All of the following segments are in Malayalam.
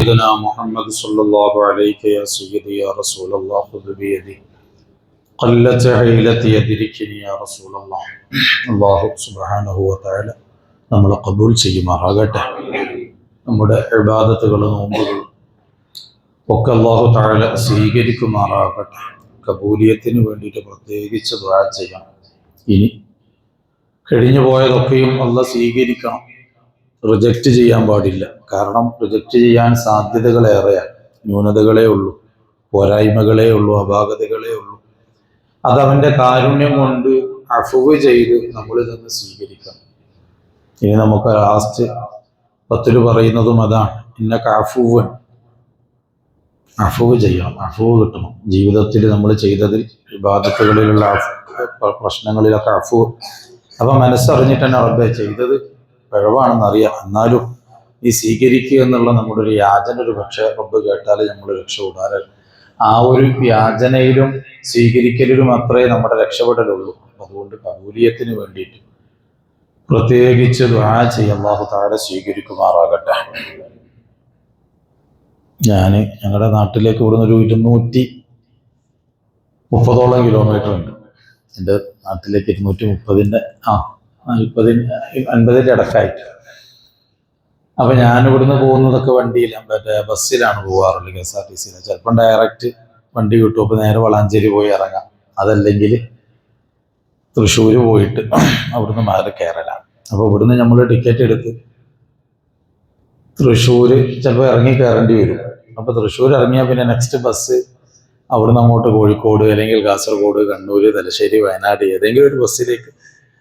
سيدنا محمد صلى الله عليه يا سيدي يا رسول الله خذ بيدي قلت حيلتي يدركني يا رسول الله അല്ലാഹു സുബ്ഹാനഹു വ തആല നമ്മളെ ഖബൂൽ ചെയ്യുമാറാകട്ടെ. നമ്മുടെ ഇബാദത്തുകളും നോമ്പുകളും ഒക്കെ അല്ലാഹു തആല സ്വീകരിക്കുമാറാകട്ടെ. കബൂലിയത്തിന് വേണ്ടിയിട്ട് പ്രത്യേകിച്ച് ദുആ ചെയ്യണം. ഇനി കഴിഞ്ഞു പോയതൊക്കെയും അല്ലാഹ് സ്വീകരിക്കണം, റിജക്റ്റ് ചെയ്യാൻ പാടില്ല. കാരണം റിജക്റ്റ് ചെയ്യാൻ സാധ്യതകളേറെയാണ്, ന്യൂനതകളേ ഉള്ളൂ, പോരായ്മകളേ ഉള്ളൂ, അപാകതകളേ ഉള്ളൂ. അതവൻ്റെ കാരുണ്യം കൊണ്ട് അഫ്വ് ചെയ്ത് നമ്മളിൽ നിന്ന് സ്വീകരിക്കണം. ഇനി നമുക്ക് ലാസ്റ്റ് പത്തിൽ പറയുന്നതും അതാണ്, ഇന്നക അഫ്വൻ, അഫ്വ് ചെയ്യണം, അഫ്വ് കിട്ടണം. ജീവിതത്തിൽ നമ്മൾ ചെയ്തതിൽ ഇബാദത്തുകളിലുള്ള പ്രശ്നങ്ങളിലൊക്കെ അഫ്വ്. അപ്പം മനസ്സറിഞ്ഞിട്ട് തന്നെ റബ്ബേ ചെയ്തത് പിഴവാണെന്നറിയാം, എന്നാലും നീ സ്വീകരിക്കുക എന്നുള്ള നമ്മുടെ ഒരു യാചന ഒരു പക്ഷേ റബ്ബ് കേട്ടാൽ നമ്മൾ രക്ഷപ്പെടാറ്. ആ ഒരു യാചനയിലും സ്വീകരിക്കലിലും അത്രേ നമ്മുടെ രക്ഷപ്പെടലുള്ളൂ. അതുകൊണ്ട് കബൂലിയത്തിന് വേണ്ടിയിട്ട് പ്രത്യേകിച്ച് ദുആ ചെയ്യാൻ അല്ലാഹു തആല സ്വീകരിക്കുമാറാകട്ടെ. ഞങ്ങളുടെ നാട്ടിലേക്ക് ഇവിടുന്ന് ഒരു 230 കിലോമീറ്റർ ഉണ്ട്. എൻ്റെ നാട്ടിലേക്ക് 230 50 ഇടക്കായിട്ട്. അപ്പം ഞാനിവിടുന്ന് പോകുന്നതൊക്കെ വണ്ടിയിലാണ്, ബസ്സിലാണ് പോകാറുള്ളത്, KSRTC. ചിലപ്പം ഡയറക്റ്റ് വണ്ടി കിട്ടും, അപ്പോൾ നേരെ വളാഞ്ചേരി പോയി ഇറങ്ങാം. അതല്ലെങ്കിൽ തൃശ്ശൂർ പോയിട്ട് അവിടുന്ന് മാറി കയറലാണ്. അപ്പോൾ ഇവിടുന്ന് നമ്മൾ ടിക്കറ്റ് എടുത്ത് തൃശ്ശൂർ ചിലപ്പോൾ ഇറങ്ങി കയറേണ്ടി വരും. അപ്പോൾ തൃശ്ശൂർ ഇറങ്ങിയാൽ പിന്നെ നെക്സ്റ്റ് ബസ് അവിടുന്ന് അങ്ങോട്ട് കോഴിക്കോട് അല്ലെങ്കിൽ കാസർഗോഡ്, കണ്ണൂർ, തലശ്ശേരി, വയനാട് ഏതെങ്കിലും ഒരു ബസ്സിലേക്ക്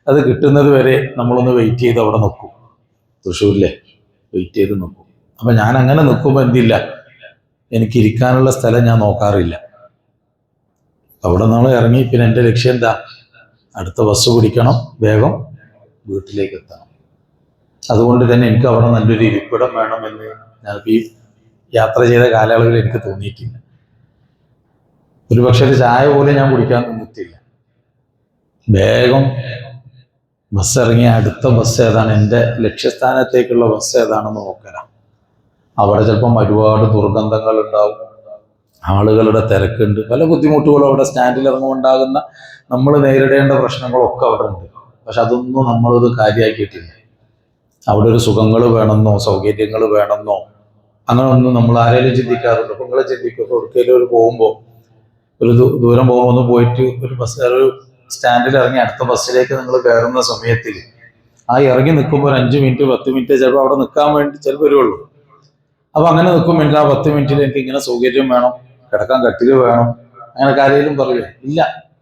അത് കിട്ടുന്നത് വരെ നമ്മളൊന്ന് വെയിറ്റ് ചെയ്ത് അവിടെ നിൽക്കും. തൃശ്ശൂരിലെ വെയിറ്റ് ചെയ്ത് നിൽക്കും. അപ്പം ഞാൻ അങ്ങനെ നിൽക്കുമ്പോൾ എന്തില്ല, എനിക്ക് ഇരിക്കാനുള്ള സ്ഥലം ഞാൻ നോക്കാറില്ല. അവിടെ നമ്മൾ ഇറങ്ങി പിന്നെ എൻ്റെ ലക്ഷ്യം എന്താ, അടുത്ത ബസ് പിടിക്കണം, വേഗം വീട്ടിലേക്ക് എത്തണം. അതുകൊണ്ട് തന്നെ എനിക്ക് അവിടെ നല്ലൊരു ഇരിപ്പിടം വേണമെന്ന് ഞാൻ ഈ യാത്ര ചെയ്ത കാലയളവിൽ എനിക്ക് തോന്നിയിട്ടില്ല. ഒരു പക്ഷേ ഒരു ചായ പോലും ഞാൻ കുടിക്കാൻ നിന്നിട്ടില്ല. വേഗം ബസ് ഇറങ്ങിയ അടുത്ത ബസ് ഏതാണ്, എൻ്റെ ലക്ഷ്യസ്ഥാനത്തേക്കുള്ള ബസ് ഏതാണെന്ന് നോക്കണം. അവിടെ ചിലപ്പം ഒരുപാട് ദുർഗന്ധങ്ങൾ ഉണ്ടാവും, ആളുകളുടെ തിരക്കുണ്ട്, പല ബുദ്ധിമുട്ടുകളും അവിടെ സ്റ്റാൻഡിൽ ഇറങ്ങുമുണ്ടാകുന്ന നമ്മൾ നേരിടേണ്ട പ്രശ്നങ്ങളൊക്കെ അവിടെ ഉണ്ട്. പക്ഷെ അതൊന്നും നമ്മളത് കാര്യമാക്കിയിട്ടില്ല. അവിടെ ഒരു സുഖങ്ങൾ വേണമെന്നോ സൗകര്യങ്ങൾ വേണമെന്നോ അങ്ങനെ ഒന്നും നമ്മൾ ആരെങ്കിലും ചിന്തിക്കാറുണ്ട്. അപ്പോൾ നിങ്ങൾ ചിന്തിക്കും, എവിടേക്കെങ്കിലും ഒരു പോകുമ്പോൾ ഒരു ദൂരം പോകുമ്പോൾ ഒന്ന് പോയിട്ട് ഒരു സ്റ്റാൻഡിൽ ഇറങ്ങി അടുത്ത ബസ്സിലേക്ക് നിങ്ങൾ കയറുന്ന സമയത്തിൽ ആ ഇറങ്ങി നിൽക്കുമ്പോൾ ഒരു 5 മിനിറ്റ് 10 മിനിറ്റ് ചിലപ്പോൾ അവിടെ നിൽക്കാൻ വേണ്ടി ചിലപ്പോൾ വരുള്ളൂ. അപ്പോൾ അങ്ങനെ നിൽക്കുമ്പോൾ എനിക്ക് ആ 10 മിനിറ്റിൽ എനിക്ക് ഇങ്ങനെ സൗകര്യം വേണം, കിടക്കാൻ കട്ടിൽ വേണം, അങ്ങനെ കാര്യങ്ങളും പറയുക ഇല്ല.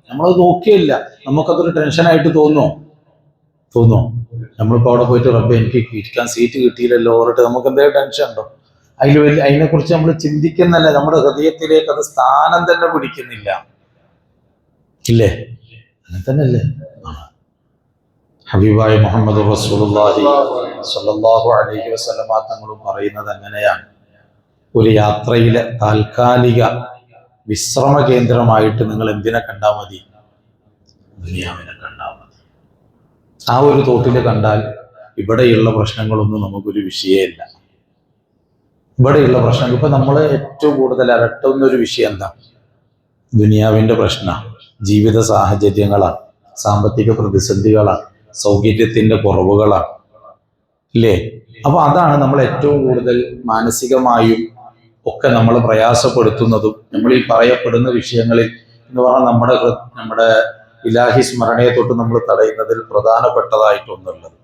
നമ്മളത് നോക്കിയില്ല, നമുക്കതൊരു ടെൻഷനായിട്ട് തോന്നുമോ? നമ്മളിപ്പോൾ അവിടെ പോയിട്ട് റബ്ബേ എനിക്ക് ഇരിക്കാൻ സീറ്റ് കിട്ടിയില്ലല്ലോ പറഞ്ഞിട്ട് നമുക്ക് എന്തെങ്കിലും ടെൻഷൻ ഉണ്ടോ? അതിനെക്കുറിച്ച് നമ്മൾ ചിന്തിക്കുന്നല്ല, നമ്മുടെ ഹൃദയത്തിലേക്ക് അത് സ്ഥാനം തന്നെ പിടിക്കുന്നില്ല, ഇല്ലേ? അങ്ങനെ തന്നെയല്ലേ ഹബീബായ മുഹമ്മദ് റസൂലുള്ളാഹി സ്വല്ലല്ലാഹു അലൈഹി വസല്ലമ തങ്ങളും പറയുന്നത് അങ്ങനെയാണ്. ഒരു യാത്രയിലെ താൽക്കാലിക വിശ്രമ കേന്ദ്രമായിട്ട് നിങ്ങൾ എന്തിനെ കണ്ടാൽ മതി? ദുനിയാവിനെ കണ്ടാൽ മതി. ആ ഒരു തോട്ടിൽ കണ്ടാൽ ഇവിടെയുള്ള പ്രശ്നങ്ങളൊന്നും നമുക്കൊരു വിഷയമല്ല. ഇവിടെയുള്ള പ്രശ്നങ്ങൾ ഇപ്പം നമ്മൾ ഏറ്റവും കൂടുതൽ അലട്ടുന്ന ഒരു വിഷയം എന്താ? ദുനിയാവിൻ്റെ പ്രശ്നമാണ്, ജീവിത സാഹചര്യങ്ങളാണ്, സാമ്പത്തിക പ്രതിസന്ധികളാണ്, സൗകര്യത്തിൻ്റെ കുറവുകളാണ്, ഇല്ലേ? അപ്പോൾ അതാണ് നമ്മൾ ഏറ്റവും കൂടുതൽ മാനസികമായും ഒക്കെ നമ്മൾ പ്രയാസപ്പെടുത്തുന്നതും നമ്മൾ ഈ പറയപ്പെടുന്ന വിഷയങ്ങളിൽ എന്ന് പറഞ്ഞാൽ നമ്മുടെ ഇലാഹി സ്മരണയെ തൊട്ട് നമ്മൾ തടയുന്നതിൽ പ്രധാനപ്പെട്ടതായിട്ടൊന്നുള്ളത്.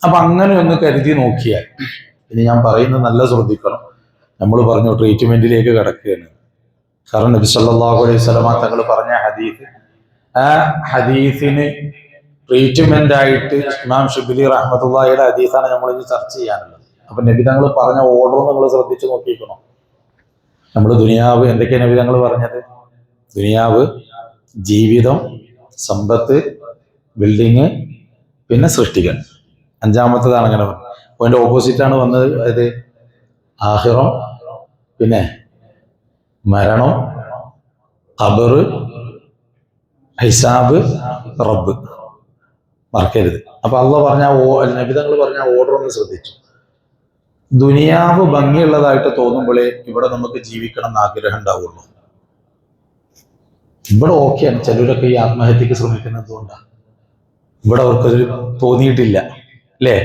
അപ്പം അങ്ങനെ ഒന്ന് കരുതി നോക്കിയാൽ, ഇനി ഞാൻ പറയുന്നത് നല്ല ശ്രദ്ധിക്കണം. നമ്മൾ പറഞ്ഞു ട്രീറ്റ്മെന്റിലേക്ക് കിടക്കുകയാണ്. കാരണം നബി സല്ലല്ലാഹു അലൈഹി വസല്ലമ തങ്ങൾ പറഞ്ഞ ഹദീസ്, ആ ഹദീസിന് ട്രീറ്റ്മെന്റ് ആയിട്ട് ഇമാം ഷിബ്ലി റഹ്മത്തുള്ളാഹിയുടെ ഹദീസാണ് നമ്മളിന്ന് ചർച്ച ചെയ്യാനുള്ളത്. അപ്പൊ നബി തങ്ങൾ പറഞ്ഞ ഓർഡർ നമ്മൾ ശ്രദ്ധിച്ചു നോക്കിക്കണം. നമ്മൾ ദുനിയാവ് എന്തൊക്കെയാണ് നബി തങ്ങൾ പറഞ്ഞത്? ദുനിയാവ്, ജീവിതം, സമ്പത്ത്, ബിൽഡിങ്, പിന്നെ സൃഷ്ടികൾ. 5-മത്തേതാണ് അങ്ങനെ പറഞ്ഞത്. അപ്പോൾ അതിൻ്റെ ഓപ്പോസിറ്റാണ് വന്നത്, അതായത് ആഖിറം, പിന്നെ മരണം, ഖബർ, ഹിസാബ്, റബ്ബ്. മറക്കരുത്. അപ്പൊ അള്ളാഹ് പറഞ്ഞ നബി തങ്ങൾ പറഞ്ഞ ഓർഡർ ഒന്ന് ശ്രദ്ധിച്ചു. ദുനിയാവ് ഭംഗിയുള്ളതായിട്ട് തോന്നുമ്പോഴേ ഇവിടെ നമുക്ക് ജീവിക്കണം എന്ന് ആഗ്രഹം ഉണ്ടാവുള്ളൂ. ഇവിടെ ഓക്കെയാണ്. ചിലരൊക്കെ ഈ ആത്മഹത്യക്ക് ശ്രമിക്കുന്നത് എന്തുകൊണ്ടാണ്? ഇവിടെ അവർക്കത് തോന്നിയിട്ടില്ല, അല്ലേ?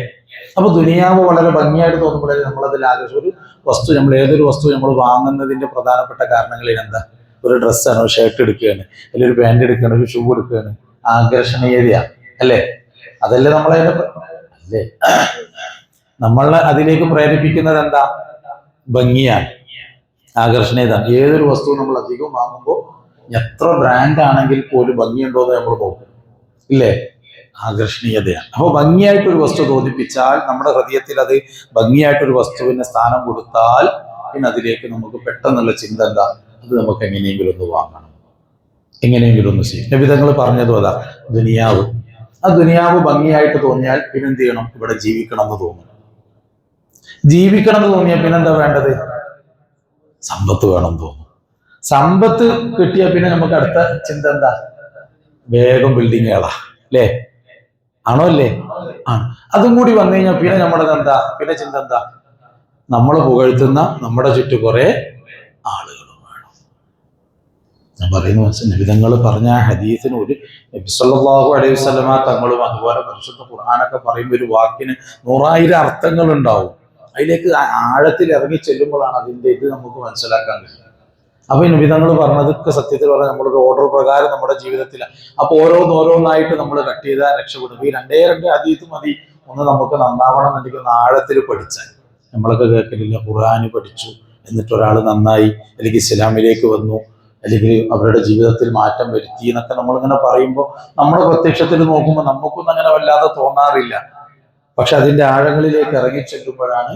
അപ്പൊ ദുനിയാവ് വളരെ ഭംഗിയായിട്ട് തോന്നുമ്പോഴേ നമ്മളതിൽ ആകർഷിക്കും. ഒരു വസ്തു, നമ്മൾ ഏതൊരു വസ്തു നമ്മൾ വാങ്ങുന്നതിന്റെ പ്രധാനപ്പെട്ട കാരണങ്ങളിൽ എന്താ? ഒരു ഡ്രസ്സാണ്, ഒരു ഷർട്ട് എടുക്കുകയാണ്, അല്ലെങ്കിൽ ഒരു പാൻറ് എടുക്കുകയാണ്, ഒരു ഷൂ എടുക്കുകയാണ്, ആകർഷണീയതയാണ്, അല്ലേ? അതല്ലേ നമ്മളെ, അല്ലേ? നമ്മളെ അതിലേക്ക് പ്രേരിപ്പിക്കുന്നത് എന്താ? ഭംഗിയാണ്, ആകർഷണീയത. ഏതൊരു വസ്തുവും നമ്മൾ അധികം വാങ്ങുമ്പോൾ എത്ര ബ്രാൻഡ് ആണെങ്കിൽ പോലും ഭംഗിയുണ്ടോ എന്ന് നമ്മൾ നോക്കും, ഇല്ലേ? ആകർഷണീയതയാണ്. അപ്പോൾ ഭംഗിയായിട്ടൊരു വസ്തു തോന്നിപ്പിച്ചാൽ, നമ്മുടെ ഹൃദയത്തിൽ അത് ഭംഗിയായിട്ടൊരു വസ്തുവിന് സ്ഥാനം കൊടുത്താൽ, പിന്നെ അതിലേക്ക് നമുക്ക് പെട്ടെന്നുള്ള ചിന്ത എന്താ? അത് നമുക്ക് എങ്ങനെയെങ്കിലും ഒന്ന് വാങ്ങണം, എങ്ങനെയെങ്കിലും ഒന്ന് ചെയ്യും. നബിതങ്ങൾ പറഞ്ഞതും അതാ, ദുനിയാവ്. ആ ദുനിയാവ് ഭംഗിയായിട്ട് തോന്നിയാൽ പിന്നെന്ത് ചെയ്യണം? ഇവിടെ ജീവിക്കണം എന്ന് തോന്നും. ജീവിക്കണം എന്ന് തോന്നിയാൽ പിന്നെന്താ വേണ്ടത്? സമ്പത്ത് വേണം തോന്നും. സമ്പത്ത് കിട്ടിയാൽ പിന്നെ നമുക്ക് അടുത്ത ചിന്ത എന്താ? വേഗം ബിൽഡിങ്ങുകളാ, അല്ലേ? ആണോ, അല്ലേ? ആണ്. അതും കൂടി വന്നു കഴിഞ്ഞാൽ പിന്നെ നമ്മുടെ എന്താ? പിന്നെ ചിന്ത എന്താ? നമ്മൾ പുകഴ്ത്തുന്ന നമ്മുടെ ചുറ്റു കുറെ ആളുകളും വേണം. ഞാൻ പറയുന്നു, നബിതങ്ങൾ പറഞ്ഞ ഹദീസിന് ഒരു നബി സല്ലല്ലാഹു അലൈഹി വസല്ലമ തങ്ങളും അതുപോലെ പരിശുദ്ധ ഖുർആനൊക്കെ പറയുമ്പോൾ ഒരു വാക്കിന് 100,000 അർത്ഥങ്ങൾ ഉണ്ടാവും. അതിലേക്ക് ആഴത്തിൽ ഇറങ്ങി ചെല്ലുമ്പോഴാണ് അതിന്റെ ഇത് നമുക്ക് മനസ്സിലാക്കാൻ കഴിയും. അപ്പൊ ഈ നബിതങ്ങൾ പറഞ്ഞതൊക്കെ സത്യത്തിൽ പറഞ്ഞാൽ നമ്മളൊരു ഓർഡർ പ്രകാരം നമ്മുടെ ജീവിതത്തിലാണ്. അപ്പൊ ഓരോന്നായിട്ട് നമ്മൾ കട്ട് ചെയ്താൽ രക്ഷപ്പെടും. ഈ രണ്ടേ ഹദീസ് മതി ഒന്ന് നമുക്ക് നന്നാവണം എന്നുണ്ടെങ്കിൽ ഒന്ന് ആഴത്തിൽ പഠിച്ചാൽ. നമ്മളൊക്കെ കേൾക്കലില്ല, ഖുർആൻ പഠിച്ചു എന്നിട്ട് ഒരാൾ നന്നായി, അല്ലെങ്കിൽ ഇസ്ലാമിലേക്ക് വന്നു, അല്ലെങ്കിൽ അവരുടെ ജീവിതത്തിൽ മാറ്റം വരുത്തി എന്നൊക്കെ നമ്മളിങ്ങനെ പറയുമ്പോൾ നമ്മുടെ പ്രത്യക്ഷത്തിൽ നോക്കുമ്പോൾ നമുക്കൊന്നും അങ്ങനെ വല്ലാതെ തോന്നാറില്ല. പക്ഷെ അതിന്റെ ആഴങ്ങളിലേക്ക് ഇറങ്ങി ചെല്ലുമ്പോഴാണ്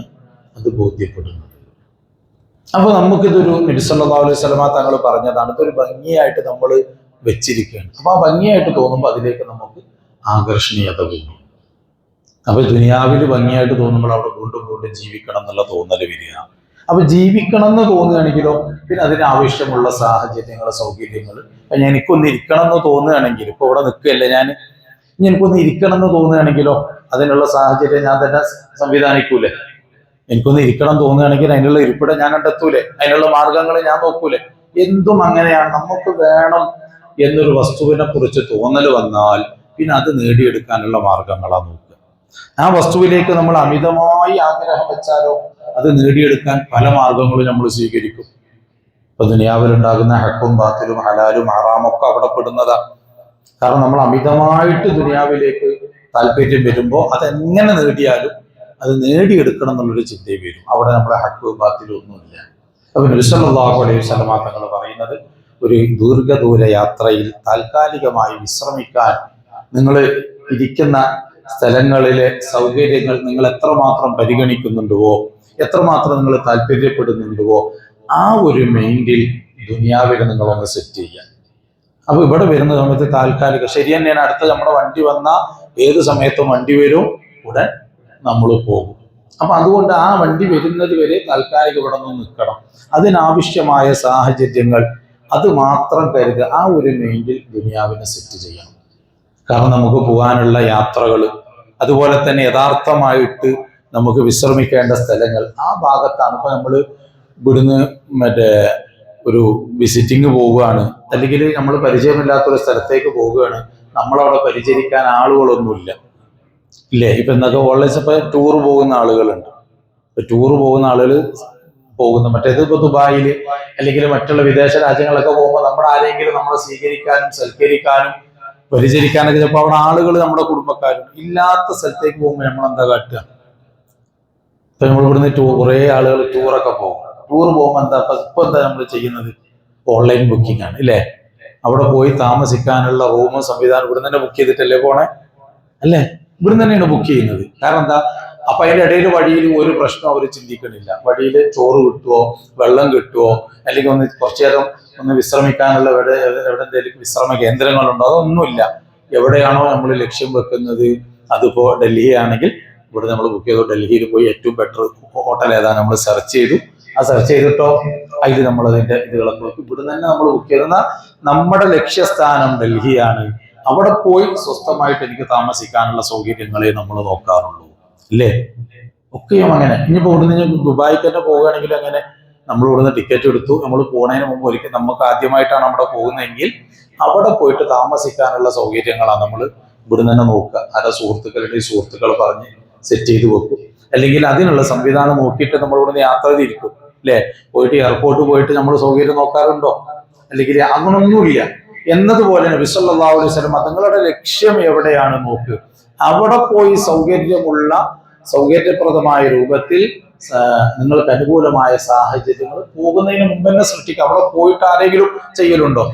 അത് ബോധ്യപ്പെടുന്നത്. അപ്പൊ നമുക്കിതൊരു നബി സല്ലല്ലാഹു അലൈഹി വസല്ലമ തങ്ങൾ പറഞ്ഞതാണ്. ഇതൊരു ഭംഗിയായിട്ട് നമ്മൾ വെച്ചിരിക്കുകയാണ്. അപ്പൊ ആ ഭംഗിയായിട്ട് തോന്നുമ്പോൾ അതിലേക്ക് നമുക്ക് ആകർഷണീയത കൂടും. അപ്പൊ ദുനിയാവിൽ ഭംഗിയായിട്ട് തോന്നുമ്പോൾ അവിടെ വീണ്ടും ജീവിക്കണം എന്നുള്ള തോന്നല് വരിക. അപ്പൊ ജീവിക്കണം എന്ന് തോന്നുകയാണെങ്കിലോ പിന്നെ അതിനാവശ്യമുള്ള സാഹചര്യങ്ങൾ, സൗകര്യങ്ങൾ. എനിക്കൊന്ന് ഇരിക്കണം എന്ന് തോന്നുകയാണെങ്കിൽ, ഇപ്പൊ ഇവിടെ നിൽക്കുകയല്ലേ ഞാൻ, ഇനി എനിക്കൊന്ന് ഇരിക്കണം എന്ന് തോന്നുകയാണെങ്കിലോ അതിനുള്ള സാഹചര്യം ഞാൻ തന്നെ സംവിധാനിക്കൂലേ? എനിക്കൊന്ന് ഇരിക്കണം തോന്നുകയാണെങ്കിൽ അതിനുള്ള ഇരിപ്പിടം ഞാൻ കണ്ടെത്തൂലേ? അതിനുള്ള മാർഗങ്ങൾ ഞാൻ നോക്കൂലേ? എന്തും അങ്ങനെയാണ്. നമുക്ക് വേണം എന്നൊരു വസ്തുവിനെ കുറിച്ച് തോന്നൽ വന്നാൽ പിന്നെ അത് നേടിയെടുക്കാനുള്ള മാർഗങ്ങളാണ് നോക്കുക. ആ വസ്തുവിലേക്ക് നമ്മൾ അമിതമായി ആഗ്രഹം വെച്ചാലോ അത് നേടിയെടുക്കാൻ പല മാർഗങ്ങളും നമ്മൾ സ്വീകരിക്കും. ഇപ്പൊ ദുനിയാവിലുണ്ടാകുന്ന ഹക്കും ബാത്തിലും ഹലാലും ഹറാമൊക്കെ അവിടെ പെടുന്നതാണ്. കാരണം നമ്മൾ അമിതമായിട്ട് ദുനിയാവിലേക്ക് താല്പര്യം വരുമ്പോൾ അതെങ്ങനെ നേടിയാലും അത് നേടിയെടുക്കണം എന്നുള്ളൊരു ചിന്തയും വരും. അവിടെ നമ്മുടെ ഹക്ക് ബാത്തിലും ഒന്നുമില്ല. അപ്പൊ നബി സല്ലല്ലാഹു അലൈഹി വസല്ലമ തങ്ങൾ പറയുന്നത്, ഒരു ദീർഘദൂര യാത്രയിൽ താൽക്കാലികമായി വിശ്രമിക്കാൻ നിങ്ങൾ ഇരിക്കുന്ന സ്ഥലങ്ങളിലെ സൗകര്യങ്ങൾ നിങ്ങൾ എത്രമാത്രം പരിഗണിക്കുന്നുണ്ടോ, എത്രമാത്രം നിങ്ങൾ താല്പര്യപ്പെടുന്നുണ്ടോ, ആ ഒരു മൈൻഡിൽ ദുനിയാവിനെ നിങ്ങളൊന്ന് സെറ്റ് ചെയ്യാൻ. അപ്പൊ ഇവിടെ വരുന്ന സമയത്ത് താൽക്കാലിക ശരി തന്നെയാണ്. അടുത്ത നമ്മുടെ വണ്ടി വന്നാൽ ഏത് സമയത്തും വണ്ടി വരും, ഉടൻ നമ്മൾ പോകും. അപ്പൊ അതുകൊണ്ട് ആ വണ്ടി വരുന്നത് വരെ താൽക്കാലിക ഇവിടെ നിന്ന് നിൽക്കണം. അതിനാവശ്യമായ സാഹചര്യങ്ങൾ അത് മാത്രം കരുതുക. ആ ഒരു മൈൻഡിൽ ദുനിയാവിനെ സെറ്റ് ചെയ്യണം. കാരണം നമുക്ക് പോകാനുള്ള യാത്രകൾ, അതുപോലെ തന്നെ യഥാർത്ഥമായിട്ട് നമുക്ക് വിശ്രമിക്കേണ്ട സ്ഥലങ്ങൾ ആ ഭാഗത്താണ്. ഇപ്പൊ നമ്മൾ ഇവിടുന്ന് ഒരു വിസിറ്റിംഗ് പോവുകയാണ്, അല്ലെങ്കിൽ നമ്മൾ പരിചയമില്ലാത്തൊരു സ്ഥലത്തേക്ക് പോവുകയാണ്, നമ്മളവിടെ പരിചരിക്കാൻ ആളുകളൊന്നുമില്ല, ഇല്ലേ? ഇപ്പൊ എന്നൊക്കെ ഓൺലൈൻ ഇപ്പൊ ടൂർ പോകുന്ന ആളുകളുണ്ട്. ഇപ്പൊ ടൂർ പോകുന്ന ആളുകൾ മറ്റേത് ഇപ്പൊ ദുബായിൽ അല്ലെങ്കിൽ മറ്റുള്ള വിദേശ രാജ്യങ്ങളൊക്കെ പോകുമ്പോൾ നമ്മൾ ആരെങ്കിലും നമ്മളെ സ്വീകരിക്കാനും സൽക്കരിക്കാനും പരിചരിക്കാനൊക്കെ ചിലപ്പോൾ അവിടെ ആളുകൾ നമ്മുടെ കുടുംബക്കാരും ഇല്ലാത്ത സ്ഥലത്തേക്ക് പോകുമ്പോൾ നമ്മൾ എന്താ കാട്ടുക? ഇപ്പൊ നമ്മൾ ഇവിടുന്ന് കുറെ ആളുകൾ ടൂറൊക്കെ പോകും. ടൂർ പോകുമ്പോൾ ഇപ്പൊ എന്താ നമ്മൾ ചെയ്യുന്നത്? ഓൺലൈൻ ബുക്കിംഗ് ആണ്, ഇല്ലേ? അവിടെ പോയി താമസിക്കാനുള്ള റൂമും സംവിധാനം ഇവിടുന്ന് തന്നെ ബുക്ക് ചെയ്തിട്ടല്ലേ പോണേ, അല്ലേ? ഇവിടുന്ന് തന്നെയാണ് ബുക്ക് ചെയ്യുന്നത്. കാരണം എന്താ? അപ്പൊ അതിന്റെ ഇടയിൽ വഴിയിൽ ഒരു പ്രശ്നം അവർ ചിന്തിക്കണില്ല. വഴിയിൽ ചോറ് കിട്ടുമോ, വെള്ളം കിട്ടുമോ, അല്ലെങ്കിൽ ഒന്ന് കുറച്ചു നേരം ഒന്ന് വിശ്രമിക്കാനുള്ള എവിടെ എന്തെങ്കിലും വിശ്രമ കേന്ദ്രങ്ങളുണ്ടോ, അതൊന്നുമില്ല. എവിടെയാണോ നമ്മൾ ലക്ഷ്യം വെക്കുന്നത്, അതിപ്പോ ഡൽഹി ആണെങ്കിൽ ഇവിടെ നമ്മൾ ബുക്ക് ചെയ്തു, ഡൽഹിയിൽ പോയി ഏറ്റവും ബെറ്റർ ഹോട്ടൽ ഏതാണ് നമ്മൾ സെർച്ച് ചെയ്തു. ആ സെർച്ച് ചെയ്തിട്ടോ അതിൽ നമ്മൾ അതിന്റെ ഇതുകളൊക്കെ നോക്കി ഇവിടുന്ന് തന്നെ നമ്മൾ ബുക്ക് ചെയ്തെന്ന നമ്മുടെ ലക്ഷ്യസ്ഥാനം ഡൽഹിയാണ്. അവിടെ പോയി സ്വസ്ഥമായിട്ട് എനിക്ക് താമസിക്കാനുള്ള സൗകര്യങ്ങളെ നമ്മൾ നോക്കാറുള്ളൂ, അല്ലേ? ഒക്കെയും അങ്ങനെ. ഇനിയിപ്പോൾ ഇവിടുന്ന് ദുബായിക്ക് തന്നെ പോവുകയാണെങ്കിൽ അങ്ങനെ നമ്മൾ ഇവിടുന്ന് ടിക്കറ്റ് എടുത്തു, നമ്മൾ പോകുന്നതിന് മുമ്പ് ഒരിക്കൽ നമുക്ക് ആദ്യമായിട്ടാണ് അവിടെ പോകുന്നതെങ്കിൽ അവിടെ പോയിട്ട് താമസിക്കാനുള്ള സൗകര്യങ്ങളാണ് നമ്മൾ ഇവിടുന്ന് തന്നെ നോക്കുക. ആരെ സുഹൃത്തുക്കളുടെ സുഹൃത്തുക്കൾ പറഞ്ഞ് സെറ്റ് ചെയ്ത് വെക്കും. അല്ലെങ്കിൽ അതിനുള്ള സംവിധാനം നോക്കിയിട്ട് നമ്മൾ ഇവിടുന്ന് യാത്ര തിരിക്കും അല്ലെ. പോയിട്ട് എയർപോർട്ട് പോയിട്ട് നമ്മൾ സൗകര്യം നോക്കാറുണ്ടോ? അല്ലെങ്കിൽ അങ്ങനൊന്നുമില്ല. എന്നതുപോലെ നബി സല്ലല്ലാഹു അലൈഹി വസല്ലം തങ്ങളുടെ ലക്ഷ്യം എവിടെയാണ് നോക്ക്, അവിടെ പോയി സൗകര്യപ്രദമായ രൂപത്തിൽ നിങ്ങൾക്ക് അനുകൂലമായ സാഹചര്യങ്ങൾ പോകുന്നതിന് മുമ്പ് തന്നെ സൃഷ്ടിക്കുക. അവിടെ പോയിട്ട് ആരെങ്കിലും ചെയ്യലുണ്ടോ?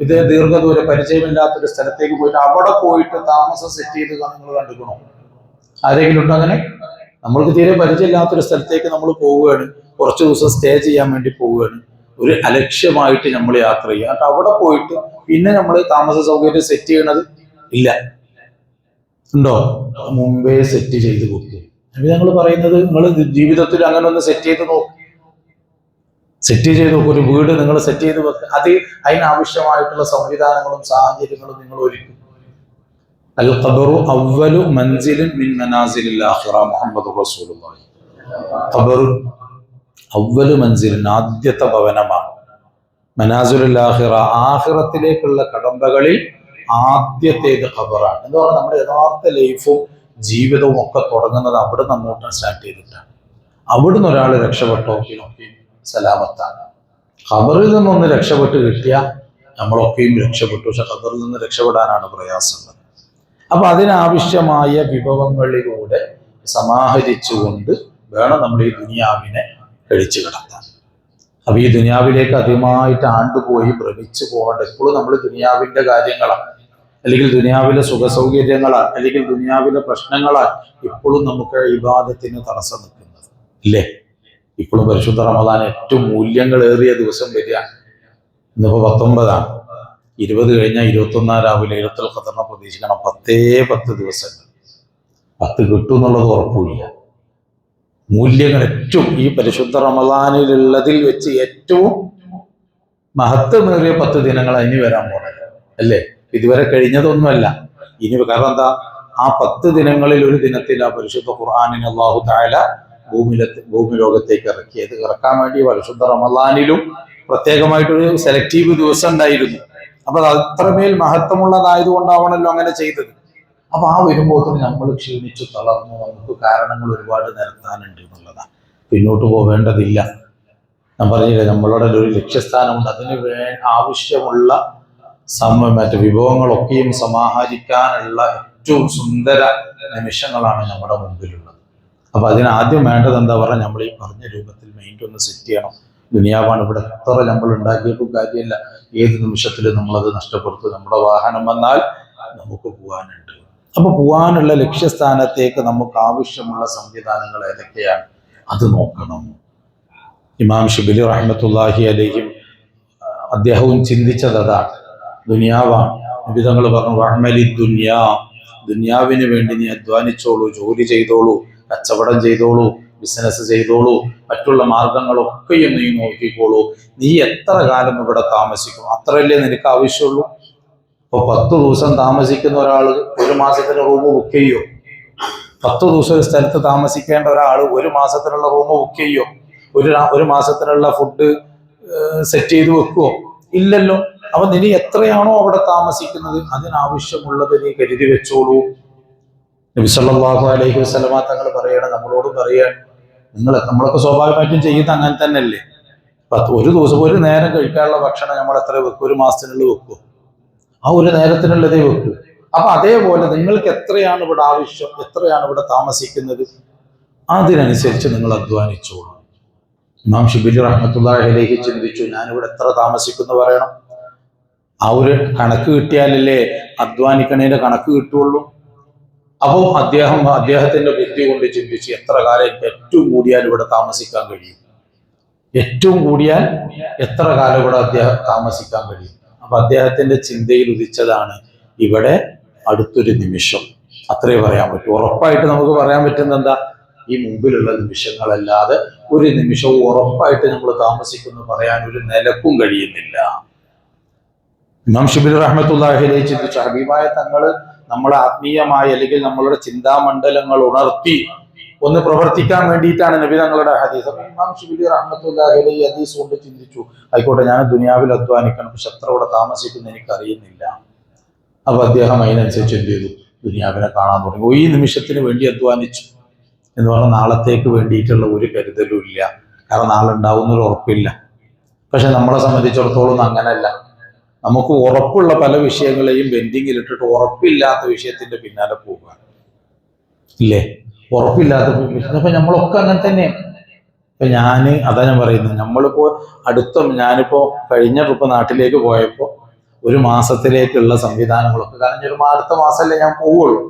ഇത് ദീർഘദൂര പരിചയമില്ലാത്തൊരു സ്ഥലത്തേക്ക് പോയിട്ട് അവിടെ പോയിട്ട് താമസം സെറ്റ് ചെയ്ത് നിങ്ങൾ കണ്ടിക്കണോ? ആരെങ്കിലും ഉണ്ടോ അങ്ങനെ? നമ്മൾക്ക് തീരെ പരിചയമില്ലാത്തൊരു സ്ഥലത്തേക്ക് നമ്മൾ പോവുകയാണ്, കുറച്ച് ദിവസം സ്റ്റേ ചെയ്യാൻ വേണ്ടി പോവുകയാണ്, ഒരു അലക്ഷ്യമായിട്ട് നമ്മൾ യാത്ര ചെയ്യുക. എന്നിട്ട് അവിടെ പോയിട്ട് പിന്നെ നമ്മൾ താമസ സൗകര്യം സെറ്റ് ചെയ്യണത് ഇല്ല. ഉണ്ടോ? മുമ്പേ സെറ്റ് ചെയ്ത് കൊടുക്കും. ഞങ്ങൾ പറയുന്നത് നിങ്ങൾ ജീവിതത്തിൽ അങ്ങനെ ഒന്ന് സെറ്റ് ചെയ്ത് നോക്കും. സെറ്റ് ചെയ്ത് നോക്കും. ഒരു വീട് നിങ്ങൾ സെറ്റ് ചെയ്ത് വെക്കുക. അതിനാവശ്യമായിട്ടുള്ള സംവിധാനങ്ങളും സാഹചര്യങ്ങളും നിങ്ങൾ ഒരുക്കും. അൽ ഖബറു അവ്വലു മൻസിലിൻ മിൻ മനാസിലിൽ ആഖിറ മുഹമ്മദ് റസൂലുള്ളാഹി. ഖബറു അവ്വലു മൻസിലിൻ, ആദ്യത്തെ ഭവനമാണ്. മനാസിലുൽ ആഖിറ, ആഖിറത്തിലേക്കുള്ള കടമ്പകളിൽ ആദ്യത്തേത് ഖബറാണ്. എന്ന് പറഞ്ഞാൽ നമ്മുടെ യഥാർത്ഥ ലൈഫും ജീവിതവും ഒക്കെ തുടങ്ങുന്നത് അവിടെ അങ്ങോട്ട് സ്റ്റാർട്ട് ചെയ്തിട്ടാണ്. അവിടുന്ന് ഒരാൾ രക്ഷപ്പെട്ടോ പിന്നെ സലാമത്താണ്. ഖബറിൽ നിന്നൊന്ന് രക്ഷപ്പെട്ട് കിട്ടിയാൽ നമ്മളൊക്കെയും രക്ഷപ്പെട്ടു. പക്ഷെ ഖബറിൽ നിന്ന് രക്ഷപ്പെടാനാണ് പ്രയാസമുള്ളത്. അപ്പൊ അതിനാവശ്യമായ വിഭവങ്ങളിലൂടെ സമാഹരിച്ചുകൊണ്ട് വേണം നമ്മൾ ഈ ദുനിയാവിനെ കഴിച്ചു കിടത്താൻ. അപ്പൊ ഈ ദുനിയാവിലേക്ക് അധികമായിട്ട് ആണ്ടുപോയി ഭ്രമിച്ചു പോകേണ്ട. എപ്പോഴും നമ്മൾ ദുനിയാവിന്റെ കാര്യങ്ങളാണ്, അല്ലെങ്കിൽ ദുനിയാവിലെ സുഖസൗകര്യങ്ങളാണ്, അല്ലെങ്കിൽ ദുനിയാവിലെ പ്രശ്നങ്ങളാണ് ഇപ്പോഴും നമുക്ക് ഇബാദത്തിന് തടസ്സം നിൽക്കുന്നത് ഇല്ലേ? ഇപ്പോഴും പരിശുദ്ധ റമദാൻ ഏറ്റവും മൂല്യങ്ങളേറിയ ദിവസം വരിക. ഇന്നിപ്പോ 19 20 കഴിഞ്ഞാൽ 21 രാവിലെ ലൈലത്തുൽ ഖദറിനെ പ്രതീക്ഷിക്കണം. 10 ദിവസങ്ങൾ 10 കിട്ടും എന്നുള്ളത് ഉറപ്പില്ല. മൂല്യങ്ങൾ ഏറ്റവും ഈ പരിശുദ്ധ റമദാനിലുള്ളതിൽ വെച്ച് ഏറ്റവും മഹത്വമേറിയ 10 ദിനങ്ങൾ ഇനി വരാൻ പോണത് അല്ലേ? ഇതുവരെ കഴിഞ്ഞതൊന്നുമല്ല ഇനി. കാരണം എന്താ? ആ 10 ദിനങ്ങളിൽ ഒരു ദിനത്തിൽ ആ പരിശുദ്ധ ഖുർആനിനെ അല്ലാഹു തആല ഭൂമി ലോകത്തേക്ക് ഇറക്കിയത്. ഇറക്കാൻ വേണ്ടി പരിശുദ്ധ റമദാനിലും പ്രത്യേകമായിട്ടൊരു സെലക്റ്റീവ് ദിവസം ഉണ്ടായിരുന്നു. അപ്പൊ അത് അത്രമേൽ മഹത്വമുള്ളതായതുകൊണ്ടാവണല്ലോ അങ്ങനെ ചെയ്തത്. അപ്പൊ ആ വരുമ്പോൾ നമ്മൾ ക്ഷീണിച്ചു തളർന്നു, നമുക്ക് കാരണങ്ങൾ ഒരുപാട് നിരത്താനുണ്ട് എന്നുള്ളതാണ്. പിന്നോട്ട് പോവേണ്ടതില്ല. ഞാൻ പറഞ്ഞില്ലേ, നമ്മളുടെ ഒരു ലക്ഷ്യസ്ഥാനമുണ്ട്. അതിന് ആവശ്യമുള്ള മറ്റു വിഭവങ്ങളൊക്കെയും സമാഹരിക്കാനുള്ള ഏറ്റവും സുന്ദര നിമിഷങ്ങളാണ് നമ്മുടെ മുമ്പിലുള്ളത്. അപ്പൊ അതിനാദ്യം വേണ്ടത് എന്താ പറഞ്ഞാൽ, നമ്മൾ ഈ പറഞ്ഞ രൂപത്തിൽ മൈൻഡ് ഒന്ന് സെറ്റ് ചെയ്യണം. ദുനിയാവാണ്, ഇവിടെ എത്ര നമ്മൾ ഉണ്ടാക്കിയിട്ടും കാര്യമില്ല. ഏത് നിമിഷത്തിലും നമ്മളത് നഷ്ടപ്പെടുത്തും. നമ്മുടെ വാഹനം വന്നാൽ നമുക്ക് പോകാനുണ്ട്. അപ്പൊ പോകാനുള്ള ലക്ഷ്യസ്ഥാനത്തേക്ക് നമുക്ക് ആവശ്യമുള്ള സംവിധാനങ്ങൾ ഏതൊക്കെയാണ് അത് നോക്കണം. ഇമാം ഷിബിലി റഹ്മത്തുള്ളാഹി അലൈഹിം അദ്ദേഹവും ചിന്തിച്ചത് അതാണ്. ദുനിയാവാണ്. നബി തങ്ങൾ പറഞ്ഞു, വഅമലി ദുനിയാ, ദുനിയാവിന് വേണ്ടി നീ അധ്വാനിച്ചോളൂ, ജോലി ചെയ്തോളൂ, കച്ചവടം ചെയ്തോളൂ, ബിസിനസ് ചെയ്തോളൂ, മറ്റുള്ള മാർഗങ്ങളൊക്കെയും നീ നോക്കിക്കോളൂ. നീ എത്ര കാലം ഇവിടെ താമസിക്കും അത്രയല്ലേ നിനക്ക് ആവശ്യമുള്ളൂ. ഇപ്പൊ 10 ദിവസം താമസിക്കുന്ന ഒരാൾ 1 മാസത്തിന് റൂം ബുക്ക് ചെയ്യോ? 10 ദിവസം ഒരു സ്ഥലത്ത് താമസിക്കേണ്ട ഒരാൾ 1 മാസത്തിനുള്ള റൂം ബുക്ക് ചെയ്യോ? ഒരു മാസത്തിനുള്ള ഫുഡ് സെറ്റ് ചെയ്ത് വെക്കുവോ? ഇല്ലല്ലോ. അപ്പൊ നീ എത്രയാണോ അവിടെ താമസിക്കുന്നത് അതിനാവശ്യമുള്ളത് നീ കരുതി വെച്ചോളൂ. നബി സല്ലല്ലാഹു അലൈഹി വസല്ലമ തങ്ങൾ പറയണം, നമ്മളോട് പറയാണ്, നമ്മളൊക്കെ സ്വാഭാവികമായിട്ടും ചെയ്യുന്നത് അങ്ങനെ തന്നെയല്ലേ. ഒരു ദിവസം ഒരു നേരം കഴിക്കാനുള്ള ഭക്ഷണം നമ്മൾ എത്ര വെക്കും? 1 മാസത്തിനുള്ളിൽ വെക്കും. ആ ഒരു നേരത്തിനുള്ളതേ വെക്കൂ. അപ്പൊ അതേപോലെ നിങ്ങൾക്ക് എത്രയാണ് ഇവിടെ ആവശ്യം, എത്രയാണ് ഇവിടെ താമസിക്കുന്നത്, അതിനനുസരിച്ച് നിങ്ങൾ അധ്വാനിച്ചോളൂ. ഇമാം ഷിബിലി റഹ്മത്തുള്ളാഹി അലൈഹി ചിന്തിച്ചു, ഞാനിവിടെ എത്ര താമസിക്കുന്നു പറയണം. ആ ഒരു കണക്ക് കിട്ടിയാലല്ലേ അധ്വാനിക്കണേന്റെ കണക്ക് കിട്ടുള്ളൂ. അപ്പോൾ അദ്ദേഹത്തിന്റെ ബുദ്ധി കൊണ്ട് ചിന്തിച്ച് എത്ര കാലം ഏറ്റവും കൂടിയാൽ ഇവിടെ താമസിക്കാൻ കഴിയും, ഏറ്റവും കൂടിയാൽ എത്ര കാലം ഇവിടെ താമസിക്കാൻ കഴിയും. അപ്പൊ അദ്ദേഹത്തിന്റെ ചിന്തയിൽ ഉദിച്ചതാണ് ഇവിടെ അടുത്തൊരു നിമിഷം. അത്രേ പറയാൻ പറ്റൂ. ഉറപ്പായിട്ട് നമുക്ക് പറയാൻ പറ്റുന്ന എന്താ? ഈ മുമ്പിലുള്ള നിമിഷങ്ങളല്ലാതെ ഒരു നിമിഷവും ഉറപ്പായിട്ട് നമ്മൾ താമസിക്കുന്നു പറയാൻ ഒരു നിലക്കും കഴിയുന്നില്ല. ഇമാം ഷിബിലി റഹ്മത്തുള്ളാഹി അലൈഹി ചിന്തിച്ചു, ഹബീബായ തങ്ങള് നമ്മളെ ആത്മീയമായി അല്ലെങ്കിൽ നമ്മളുടെ ചിന്താമണ്ഡലങ്ങൾ ഉണർത്തി ഒന്ന് പ്രവർത്തിക്കാൻ വേണ്ടിയിട്ടാണ് നബി തങ്ങളുടെ ഹദീസ്. അപ്പൊ ഇമാം ശിബിലി റഹ്മത്തുള്ളാഹി അലൈഹി ഹദീസ് കൊണ്ട് ചിന്തിച്ചു, ആയിക്കോട്ടെ ഞാൻ ദുനിയാവിൽ അധ്വാനിക്കണം, പക്ഷെ എത്ര ഇവിടെ താമസിക്കുന്ന എനിക്ക് അറിയുന്നില്ല. അപ്പൊ അദ്ദേഹം അതിനനുസരിച്ച് എന്ത് ചെയ്തു, ദുനിയാവിനെ കാണാൻ തുടങ്ങി. ഈ നിമിഷത്തിന് വേണ്ടി അധ്വാനിച്ചു എന്ന് പറഞ്ഞാൽ നാളത്തേക്ക് വേണ്ടിയിട്ടുള്ള ഒരു കരുതലും ഇല്ല. കാരണം നാളെ ഉണ്ടാവുന്നൊരു ഉറപ്പില്ല. പക്ഷെ നമ്മളെ സംബന്ധിച്ചിടത്തോളം അങ്ങനല്ല. നമുക്ക് ഉറപ്പുള്ള പല വിഷയങ്ങളെയും ബെൻഡിങ്ങിലിട്ടിട്ട് ഉറപ്പില്ലാത്ത വിഷയത്തിന്റെ പിന്നാലെ പോവുക ഇല്ലേ? ഉറപ്പില്ലാത്ത വിഷയം. അപ്പൊ നമ്മളൊക്കെ അങ്ങനെ തന്നെയാണ്. ഇപ്പൊ അതാ ഞാൻ പറയുന്നത്, നമ്മളിപ്പോ ഞാനിപ്പോ കഴിഞ്ഞ ട്രിപ്പ് നാട്ടിലേക്ക് പോയപ്പോ ഒരു മാസത്തിലേക്കുള്ള സംവിധാനങ്ങളൊക്കെ, കാരണം ഒരു അടുത്ത മാസമല്ലേ ഞാൻ പോവുള്ളൂ,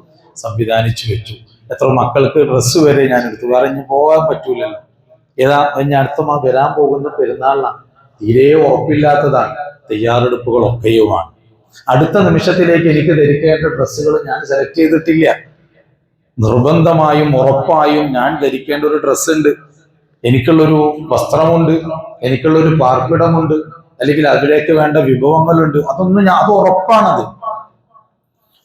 സംവിധാനിച്ചു വെച്ചു. എത്ര മക്കൾക്ക് ഡ്രസ്സ് വരെ ഞാൻ എടുത്തു. പറഞ്ഞ് പോകാൻ പറ്റൂലല്ലോ. ഇനി അടുത്ത വരാൻ പോകുന്ന പെരുന്നാളിനാണ്. തീരെ ഉറപ്പില്ലാത്തതാണ്. തയ്യാറെടുപ്പുകളൊക്കെയുമാണ്. അടുത്ത നിമിഷത്തിലേക്ക് എനിക്ക് ധരിക്കേണ്ട ഡ്രസ്സുകൾ ഞാൻ സെലക്ട് ചെയ്തിട്ടില്ല. നിർബന്ധമായും ഉറപ്പായും ഞാൻ ധരിക്കേണ്ട ഒരു ഡ്രസ്സ് ഉണ്ട്, എനിക്കുള്ളൊരു വസ്ത്രമുണ്ട്, എനിക്കുള്ളൊരു പാർപ്പിടമുണ്ട്, അല്ലെങ്കിൽ അതിലേക്ക് വേണ്ട വിഭവങ്ങളുണ്ട്. അത് ഉറപ്പാണത്.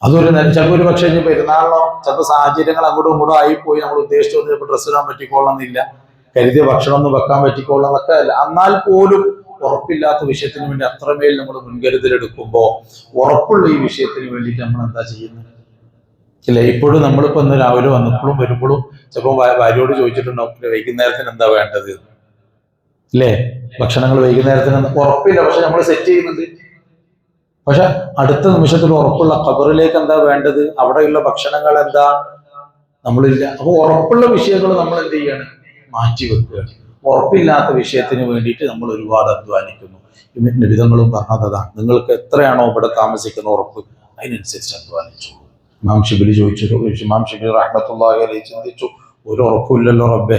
ചിലപ്പോൾ ഒരു പക്ഷേ പെരുന്നാളിനോ ചിലപ്പോൾ സാഹചര്യങ്ങൾ അങ്ങോട്ടും ഇങ്ങോട്ടും ആയിപ്പോയി, നമ്മൾ ഉദ്ദേശിച്ചൊന്നും ചിലപ്പോൾ ഡ്രസ്സ് ഇടാൻ പറ്റിക്കൊള്ളുന്നില്ല, കരുതിയ ഭക്ഷണം ഒന്നും വെക്കാൻ പറ്റിക്കൊള്ളുന്നൊക്കെ അല്ല. എന്നാൽ പോലും ഉറപ്പില്ലാത്ത വിഷയത്തിന് വേണ്ടി അത്രമേൽ നമ്മൾ മുൻകരുതലെടുക്കുമ്പോൾ ഉറപ്പുള്ള ഈ വിഷയത്തിന് വേണ്ടിയിട്ട് നമ്മൾ എന്താ ചെയ്യുന്നത് ഇല്ല? ഇപ്പോഴും നമ്മളിപ്പോ ഇന്ന് രാവിലെ വന്നപ്പോഴും വരുമ്പോഴും ചിലപ്പോൾ ഭാര്യയോട് ചോദിച്ചിട്ടുണ്ടാവും വൈകുന്നേരത്തിന് എന്താ വേണ്ടത് ഇല്ലേ? ഭക്ഷണങ്ങൾ വൈകുന്നേരത്തിന് ഉറപ്പില്ല, പക്ഷെ നമ്മൾ സെറ്റ് ചെയ്യുന്നുണ്ട്. പക്ഷെ അടുത്ത നിമിഷത്തിൽ ഉറപ്പുള്ള ഖബറിലേക്ക് എന്താ വേണ്ടത്, അവിടെയുള്ള ഭക്ഷണങ്ങൾ എന്താ, നമ്മളില്ല. അപ്പൊ ഉറപ്പുള്ള വിഷയങ്ങൾ നമ്മൾ എന്ത് ചെയ്യാണ്, മാറ്റി വെക്കുകയാണ്. ഉറപ്പില്ലാത്ത വിഷയത്തിന് വേണ്ടിയിട്ട് നമ്മൾ ഒരുപാട് അധ്വാനിക്കുന്നു. വിധങ്ങളും പറഞ്ഞതാണ്, നിങ്ങൾക്ക് എത്രയാണോ ഇവിടെ താമസിക്കുന്ന ഉറപ്പ്, അതിനനുസരിച്ച് അധ്വാനിച്ചു. ഇമാം ഷിബിലി ഇമാം ഷിബിലി റഹ്മത്തുള്ളാഹി അലൈഹി ചിന്തിച്ചു, ഒരു ഉറപ്പില്ലല്ലോ റബ്ബെ,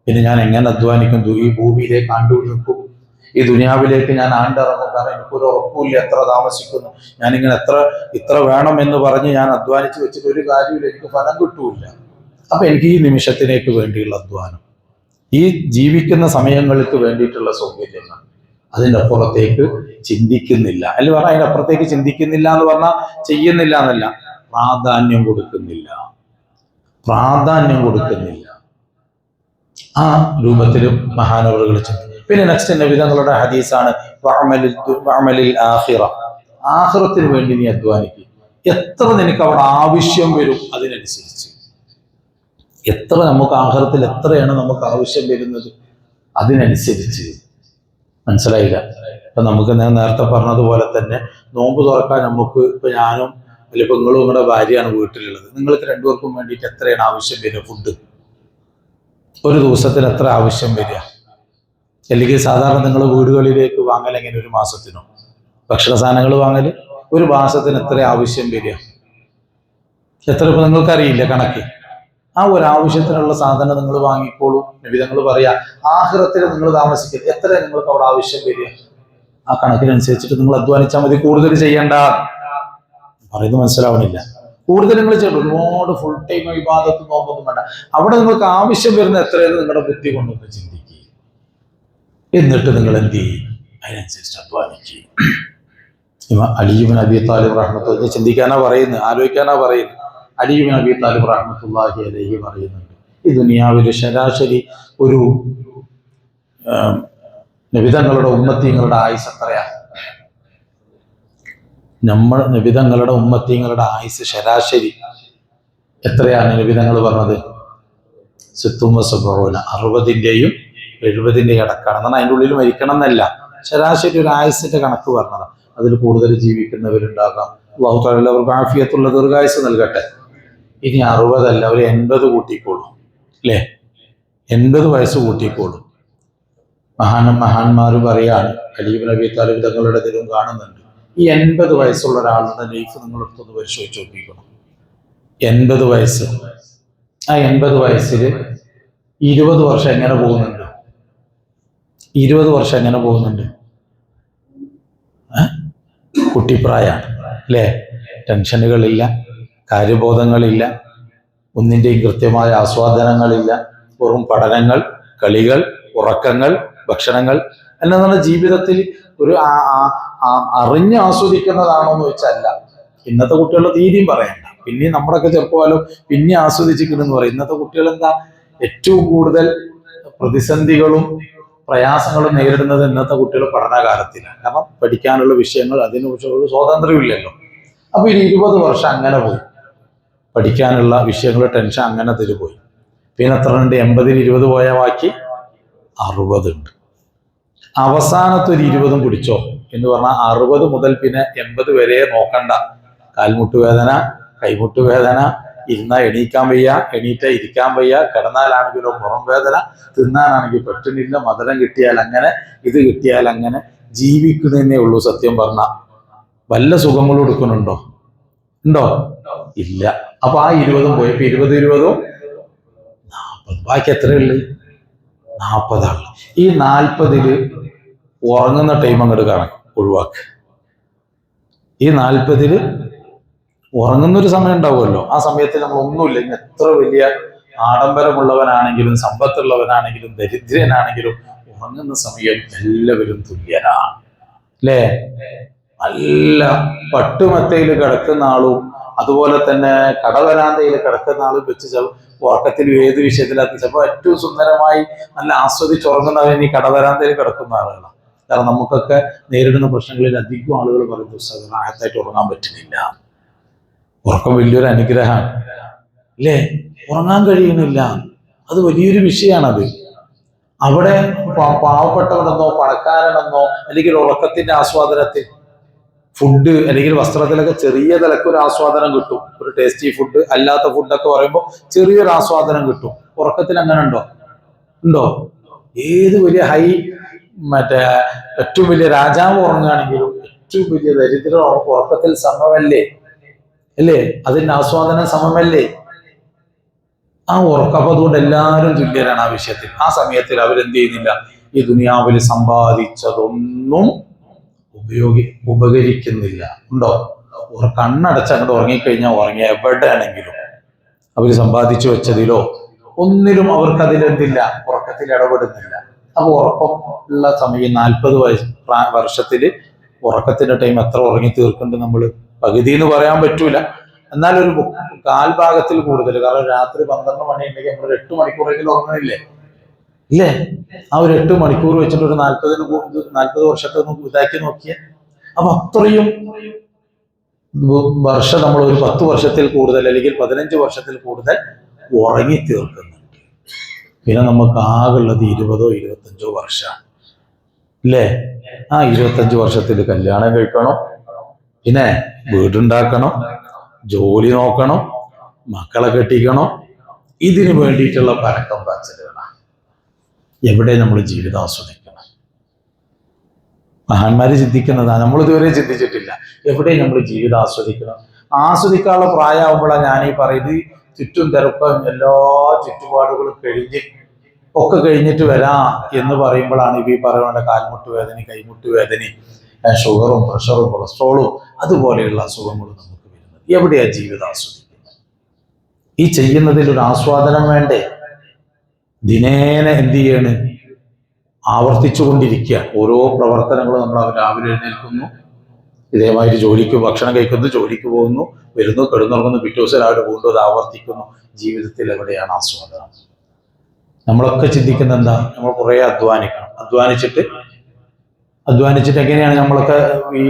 പിന്നെ ഞാൻ എങ്ങനെ അധ്വാനിക്കും? ഈ ഭൂമിയിലേക്ക് ആണ്ടു നിൽക്കും, ഈ ദുനിയാവിലേക്ക് ഞാൻ ആണ്ടിറങ്ങും. കാരണം എനിക്കൊരു ഉറപ്പില്ല എത്ര താമസിക്കുന്നു. ഞാനിങ്ങനെ ഇത്ര വേണം എന്ന് പറഞ്ഞ് ഞാൻ അധ്വാനിച്ച് വെച്ചിട്ട് ഒരു കാര്യമില്ല, എനിക്ക് ഫലം കിട്ടൂല. അപ്പൊ എനിക്ക് ഈ നിമിഷത്തിലേക്ക് വേണ്ടിയുള്ള അധ്വാനം, ഈ ജീവിക്കുന്ന സമയങ്ങൾക്ക് വേണ്ടിയിട്ടുള്ള സൗകര്യങ്ങൾ, അതിൻ്റെ അപ്പുറത്തേക്ക് ചിന്തിക്കുന്നില്ല. അല്ലെങ്കിൽ പറഞ്ഞാൽ അതിൻ്റെ അപ്പുറത്തേക്ക് ചിന്തിക്കുന്നില്ല എന്ന് പറഞ്ഞാൽ ചെയ്യുന്നില്ല എന്നല്ല, പ്രാധാന്യം കൊടുക്കുന്നില്ല. ആ രൂപത്തിലും മഹാനവറുകൾ ചിന്തിക്കും. പിന്നെ നെക്സ്റ്റ് നബിതങ്ങളുടെ ഹദീസാണ് ആഖിറത്തിന് വേണ്ടി നീ അധ്വാനിക്കും. എത്ര നിനക്ക് അവിടെ ആവശ്യം വരും അതിനനുസരിച്ച്, എത്ര നമുക്ക് ആഖിറത്തിൽ എത്രയാണ് നമുക്ക് ആവശ്യം വരുന്നത് അതിനനുസരിച്ച്. മനസ്സിലായില്ല? ഇപ്പൊ നമുക്ക് ഞാൻ നേരത്തെ പറഞ്ഞതുപോലെ തന്നെ നോമ്പ് തുറക്കാൻ നമുക്ക് ഇപ്പൊ ഞാനും അല്ലെങ്കിൽ നിങ്ങളും നിങ്ങളുടെ ഭാര്യയാണ് വീട്ടിലുള്ളത്, നിങ്ങൾക്ക് രണ്ടുപേർക്കും വേണ്ടിയിട്ട് എത്രയാണ് ആവശ്യം വരിക? ഫുഡ് ഒരു ദിവസത്തിന് എത്ര ആവശ്യം വരിക? അല്ലെങ്കിൽ സാധാരണ നിങ്ങൾ വീടുകളിലേക്ക് വാങ്ങൽ എങ്ങനെ, ഒരു മാസത്തിനോ ഭക്ഷണ സാധനങ്ങൾ വാങ്ങൽ ഒരു മാസത്തിന് എത്ര ആവശ്യം വരിക? എത്ര? ഇപ്പൊ നിങ്ങൾക്കറിയില്ല കണക്ക്. ആ ഒരു ആവശ്യത്തിനുള്ള സാധനം നിങ്ങൾ വാങ്ങിക്കോളൂ. നബിതങ്ങൾ പറയാ ആഖിറത്തിൽ നിങ്ങൾ താമസിക്കരുത്, എത്ര നിങ്ങൾക്ക് അവിടെ ആവശ്യം വരിക ആ കണക്കിനനുസരിച്ചിട്ട് നിങ്ങൾ അധ്വാനിച്ചാൽ മതി. കൂടുതൽ ചെയ്യേണ്ട പറയുന്നത് മനസ്സിലാവണില്ല. കൂടുതൽ നിങ്ങൾ ചെയ്യണം, ഒരുപാട് ഫുൾ ടൈം ഇബാദത്ത് നോമ്പൊന്നും വേണ്ട. അവിടെ നിങ്ങൾക്ക് ആവശ്യം വരുന്ന എത്രയെന്ന് നിങ്ങളുടെ ബുദ്ധി കൊണ്ടൊന്ന് ചിന്തിക്കുക. എന്നിട്ട് നിങ്ങൾ എന്ത് ചെയ്യും? അതിനനുസരിച്ച് അധ്വാനിക്കുക. അലി ഇബ്നു അബീ ത്വാലിബ് റഹ്മത്തുള്ളാഹി ചിന്തിക്കാനാ പറയുന്നത്, ആലോചിക്കാനാ പറയുന്നത്. അലി ഇബ്നു അബീ ത്വാലിബ് റഹ്മത്തുള്ളാഹി അലൈഹി പറയുന്നുണ്ട്, ഈ ദുനിയാവിൽ ശരാശരി ഒരു നബിതങ്ങളുടെ ഉമ്മത്തീങ്ങളുടെ ആയുസ് എത്രയാ? നബിതങ്ങളുടെ ഉമ്മത്തീങ്ങളുടെ ആയുസ് ശരാശരി എത്രയാണ്? നബിതങ്ങൾ പറഞ്ഞത് 60-ൻ്റെയും 70-ൻ്റെയും ഇടക്കാണ്. എന്നാൽ അതിൻ്റെ ഉള്ളിൽ മരിക്കണം എന്നല്ല, ശരാശരി ഒരു ആയുസിന്റെ കണക്ക് പറഞ്ഞതാണ്. അതിൽ കൂടുതൽ ജീവിക്കുന്നവരുണ്ടാകാം. അല്ലാഹു തആല അവർക്ക് ആഫിയത്തുള്ള ദീർഘായുസ് നൽകട്ടെ. ഇനി 60 അല്ല, ഒരു 80 കൂട്ടിക്കോളും അല്ലേ? 80 വയസ്സ് കൂട്ടിക്കോളും. മഹാന്മാർ പറയാണ്, അലി ഇബ്നു അബീ ത്വാലിബ് തങ്ങളുടെ ഇതിലും കാണുന്നുണ്ട്, ഈ 80 വയസ്സുള്ള ഒരാളുടെ ലൈഫ് നിങ്ങളെടുത്തൊന്ന് പരിശോധിച്ച് നോക്കിക്കണം. 80 വയസ്സ്, ആ 80 വയസ്സിൽ 20 വർഷം എങ്ങനെ പോകുന്നുണ്ട്? 20 വർഷം എങ്ങനെ പോകുന്നുണ്ട്? കുട്ടിപ്രായാണ് അല്ലേ? ടെൻഷനുകളില്ല, കാര്യബോധങ്ങളില്ല, ഒന്നിൻ്റെയും കൃത്യമായ ആസ്വാദനങ്ങളില്ല, വെറും പഠനങ്ങൾ, കളികൾ, ഉറക്കങ്ങൾ, ഭക്ഷണങ്ങൾ എന്നതാണ് ജീവിതത്തിൽ. ഒരു അറിഞ്ഞ് ആസ്വദിക്കുന്നതാണോ എന്ന് ചോദിച്ചല്ല. ഇന്നത്തെ കുട്ടികളുടെ തീരെയും പറയണ്ട. പിന്നെ നമ്മുടെയൊക്കെ ചെറുപ്പകാലം പിന്നെ ആസ്വദിച്ചിട്ടുണ്ടെന്ന് പറയും. ഇന്നത്തെ കുട്ടികൾ എന്താ ഏറ്റവും കൂടുതൽ പ്രതിസന്ധികളും പ്രയാസങ്ങളും നേരിടുന്നത് ഇന്നത്തെ കുട്ടികൾ പഠനകാലത്തിലാണ്. കാരണം പഠിക്കാനുള്ള വിഷയങ്ങൾ അതിനെക്കുറിച്ചുള്ള സ്വാതന്ത്ര്യമില്ലല്ലോ. അപ്പൊ ഒരു 20 വർഷം അങ്ങനെ പോയി, പഠിക്കാനുള്ള വിഷയങ്ങൾ ടെൻഷൻ അങ്ങനെ പോയി. പിന്നെ എത്ര ഉണ്ട്? 80-ൽ 20 പോയ ബാക്കി 60 ഉണ്ട്. അവസാനത്തെ ഒരു 20 പിടിച്ചോ എന്ന് പറഞ്ഞാൽ 60 മുതൽ പിന്നെ 80 വരെ നോക്കണ്ട. കാൽമുട്ട് വേദന, കൈമുട്ട് വേദന, ഇരുന്നാൽ എണീക്കാൻ വയ്യ, എണീറ്റ ഇരിക്കാൻ വയ്യ, കിടന്നാലാണെങ്കിലോ പുറം വേദന, തിന്നാനാണെങ്കിൽ പറ്റുന്നില്ല, മധുരം കിട്ടിയാൽ അങ്ങനെ, ഇത് കിട്ടിയാൽ അങ്ങനെ, ജീവിക്കുന്നതന്നെ ഉള്ളൂ. സത്യം പറഞ്ഞ വല്ല സുഖങ്ങളും എടുക്കുന്നുണ്ടോ? ഉണ്ടോ? ഇല്ല. അപ്പൊ ആ 20 പോയി. ഇപ്പൊ 20 40, ബാക്കി എത്രയുള്ളു? 40 ആള്. ഈ 40-ല് ഉറങ്ങുന്ന ടൈം അങ്ങോട്ട് ഒഴിവാക്ക്. ഈ 40-ല് ഉറങ്ങുന്നൊരു സമയം ഉണ്ടാവുമല്ലോ, ആ സമയത്ത് നമ്മൾ ഒന്നുമില്ല. ഇനി എത്ര വലിയ ആഡംബരമുള്ളവനാണെങ്കിലും സമ്പത്തുള്ളവനാണെങ്കിലും ദരിദ്രനാണെങ്കിലും ഉറങ്ങുന്ന സമയം എല്ലാവരും തുല്യനാണ്. അല്ലേ? നല്ല പട്ടുമത്തയിൽ കിടക്കുന്ന ആളും അതുപോലെ തന്നെ കടവരാന്തയിൽ കിടക്കുന്ന ആളും വെച്ച് ഉറക്കത്തിൽ ഏത് വിഷയത്തിലാക്കി ചിലപ്പോൾ ഏറ്റവും സുന്ദരമായി നല്ല ആസ്വദിച്ചുറങ്ങുന്നവൻ ഈ കടവരാന്തയിൽ കിടക്കുന്ന ആളുകളാണ്. കാരണം നമുക്കൊക്കെ നേരിടുന്ന പ്രശ്നങ്ങളിൽ അധികം ആളുകൾ പറയുന്നത് റാഹത്തായിട്ട് ഉറങ്ങാൻ പറ്റുന്നില്ല. ഉറക്കം വലിയൊരു അനുഗ്രഹമാണ്, അല്ലേ? ഉറങ്ങാൻ കഴിയുന്നില്ല, അത് വലിയൊരു വിഷയമാണത്. അവിടെ പാവപ്പെട്ടവനെന്നോ പണക്കാരനെന്നോ അല്ലെങ്കിൽ ഉറക്കത്തിന്റെ ആസ്വാദനത്തിൽ ഫുഡ് അല്ലെങ്കിൽ വസ്ത്രത്തിലൊക്കെ ചെറിയ തലക്കൊരു ആസ്വാദനം കിട്ടും. ഒരു ടേസ്റ്റി ഫുഡ്, അല്ലാത്ത ഫുഡൊക്കെ പറയുമ്പോൾ ചെറിയൊരു ആസ്വാദനം കിട്ടും. ഉറക്കത്തിൽ അങ്ങനെ ഉണ്ടോ? ഉണ്ടോ? ഏത് വലിയ ഏറ്റവും വലിയ രാജാവ് ഉറങ്ങുകയാണെങ്കിലും ഏറ്റവും വലിയ ദരിദ്ര ഉറക്കത്തിൽ സമമല്ലേ? അല്ലേ? അതിന്റെ ആസ്വാദനം സമമല്ലേ? ആ ഉറക്കം. അപ്പൊ അതുകൊണ്ട് എല്ലാവരും തുല്യരാണ് ആ വിഷയത്തിൽ. ആ സമയത്തിൽ അവരെന്ത് ചെയ്യുന്നില്ല? ഈ ദുനിയാവിൽ സമ്പാദിച്ചതൊന്നും ഉപകരിക്കുന്നില്ല. ഉണ്ടോ? കണ്ണടച്ച് അങ്ങോട്ട് ഉറങ്ങിക്കഴിഞ്ഞാൽ ഉറങ്ങിയ എവിടെയാണെങ്കിലും അവർ സമ്പാദിച്ചു വെച്ചതിലോ ഒന്നിലും അവർക്ക് അതിലെന്തില്ല, ഉറക്കത്തിൽ ഇടപെടുന്നില്ല. അപ്പൊ ഉറക്കം ഉള്ള സമയം 40 വർഷത്തില് ഉറക്കത്തിന്റെ ടൈം എത്ര ഉറങ്ങി തീർക്കുന്നുണ്ട് നമ്മൾ? പകുതി എന്ന് പറയാൻ പറ്റൂല, എന്നാൽ ഒരു കാൽഭാഗത്തിൽ കൂടുതൽ. കാരണം രാത്രി 12 മണി ഉണ്ടെങ്കിൽ നമ്മൾ 8 മണിക്കൂറെങ്കിലും ഉറങ്ങണില്ലേ? ഇല്ലേ? ആ ഒരു 8 മണിക്കൂർ വെച്ചിട്ട് ഒരു 40 വർഷത്തെ ഇതാക്കി നോക്കിയ അപ്പൊ അത്രയും വർഷം നമ്മൾ ഒരു 10 വർഷത്തിൽ കൂടുതൽ അല്ലെങ്കിൽ 15 വർഷത്തിൽ കൂടുതൽ ഉറങ്ങി തീർക്കുന്നുണ്ട്. പിന്നെ നമുക്ക് ആകുള്ളത് 20-25 വർഷമാണ്, അല്ലേ? ആ 25 വർഷത്തിൽ കല്യാണം കഴിക്കണം, പിന്നെ വീടുണ്ടാക്കണം, ജോലി നോക്കണം, മക്കളെ കെട്ടിക്കണം. ഇതിനു വേണ്ടിയിട്ടുള്ള പരക്കം പാച്ചിലുകളാണ്. എവിടെ നമ്മൾ ജീവിതം ആസ്വദിക്കണം? മഹാന്മാര് ചിന്തിക്കുന്നതാണ്, നമ്മൾ ഇതുവരെ ചിന്തിച്ചിട്ടില്ല. എവിടെ നമ്മൾ ജീവിതം ആസ്വദിക്കണം? ആസ്വദിക്കാനുള്ള പ്രായമാകുമ്പോഴാണ് ഞാനീ പറയുന്നത്. ചുറ്റും തിരക്കും എല്ലാ ചുറ്റുപാടുകളും ഒക്കെ കഴിഞ്ഞിട്ട് വരാം എന്ന് പറയുമ്പോഴാണ് ഈ പറയുന്ന കാൽമുട്ട് വേദന, കൈമുട്ട് വേദന, ഷുഗറും പ്രഷറും കൊളസ്ട്രോളും അതുപോലെയുള്ള അസുഖങ്ങളും നമുക്ക് വരുന്നത്. എവിടെയാ ജീവിതം ആസ്വദിക്കുന്നത്? ഈ ചെയ്യുന്നതിൽ ഒരു ആസ്വാദനം വേണ്ടേ? ദിനേന എന്ത് ചെയ്യാണ്? ആവർത്തിച്ചു കൊണ്ടിരിക്കുകയാണ് ഓരോ പ്രവർത്തനങ്ങളും. നമ്മൾ രാവിലെ എഴുന്നേൽക്കുന്നു, ഇതേമാതിരി ജോലിക്ക് ഭക്ഷണം കഴിക്കുന്നു, ജോലിക്ക് പോകുന്നു, വരുന്നു, കിടന്നുറങ്ങുന്നു, പിറ്റേ ദിവസം രാവിലെ വീണ്ടും അത് ആവർത്തിക്കുന്നു. ജീവിതത്തിൽ എവിടെയാണ് ആസ്വാദനം? നമ്മളൊക്കെ ചിന്തിക്കുന്ന എന്താ? നമ്മൾ കുറെ അധ്വാനിക്കണം. അധ്വാനിച്ചിട്ട് എങ്ങനെയാണ് നമ്മളൊക്കെ ഈ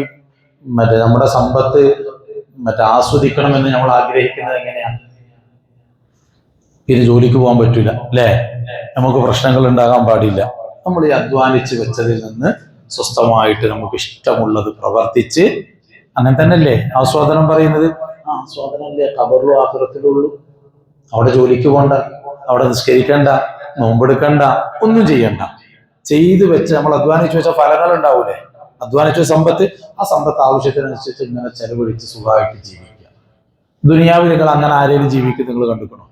നമ്മുടെ സമ്പത്ത് ആസ്വദിക്കണമെന്ന് നമ്മൾ ആഗ്രഹിക്കുന്നത് എങ്ങനെയാണ്? പിന്നെ ജോലിക്ക് പോകാൻ പറ്റില്ല, അല്ലേ? നമുക്ക് പ്രശ്നങ്ങൾ ഉണ്ടാകാൻ പാടില്ല. നമ്മൾ ഈ അധ്വാനിച്ച് വെച്ചതിൽ നിന്ന് സ്വസ്ഥമായിട്ട് നമുക്ക് ഇഷ്ടമുള്ളത് പ്രവർത്തിച്ച്, അങ്ങനെ തന്നെയല്ലേ ആസ്വാദനം പറയുന്നത്? ആ ആസ്വാദനമല്ലേ ഖബറിലും ആഖിറത്തിലുള്ളൂ. അവിടെ ജോലിക്ക് പോകണ്ട, അവിടെ നിസ്കരിക്കണ്ട, നോമ്പെടുക്കണ്ട, ഒന്നും ചെയ്യണ്ട. ചെയ്തു വെച്ച് നമ്മൾ അധ്വാനിച്ചു വെച്ച ഫലങ്ങൾ ഉണ്ടാവൂലേ? അധ്വാനിച്ച സമ്പത്ത്, ആ സമ്പത്ത് ആവശ്യത്തിനനുസരിച്ച് ഇങ്ങനെ ചെലവഴിച്ച് സുഖമായിട്ട് ജീവിക്കുക. ദുനിയാവിൽ നിങ്ങൾ അങ്ങനെ ആരെങ്കിലും ജീവിക്കും നിങ്ങൾ കണ്ടിക്കണോ?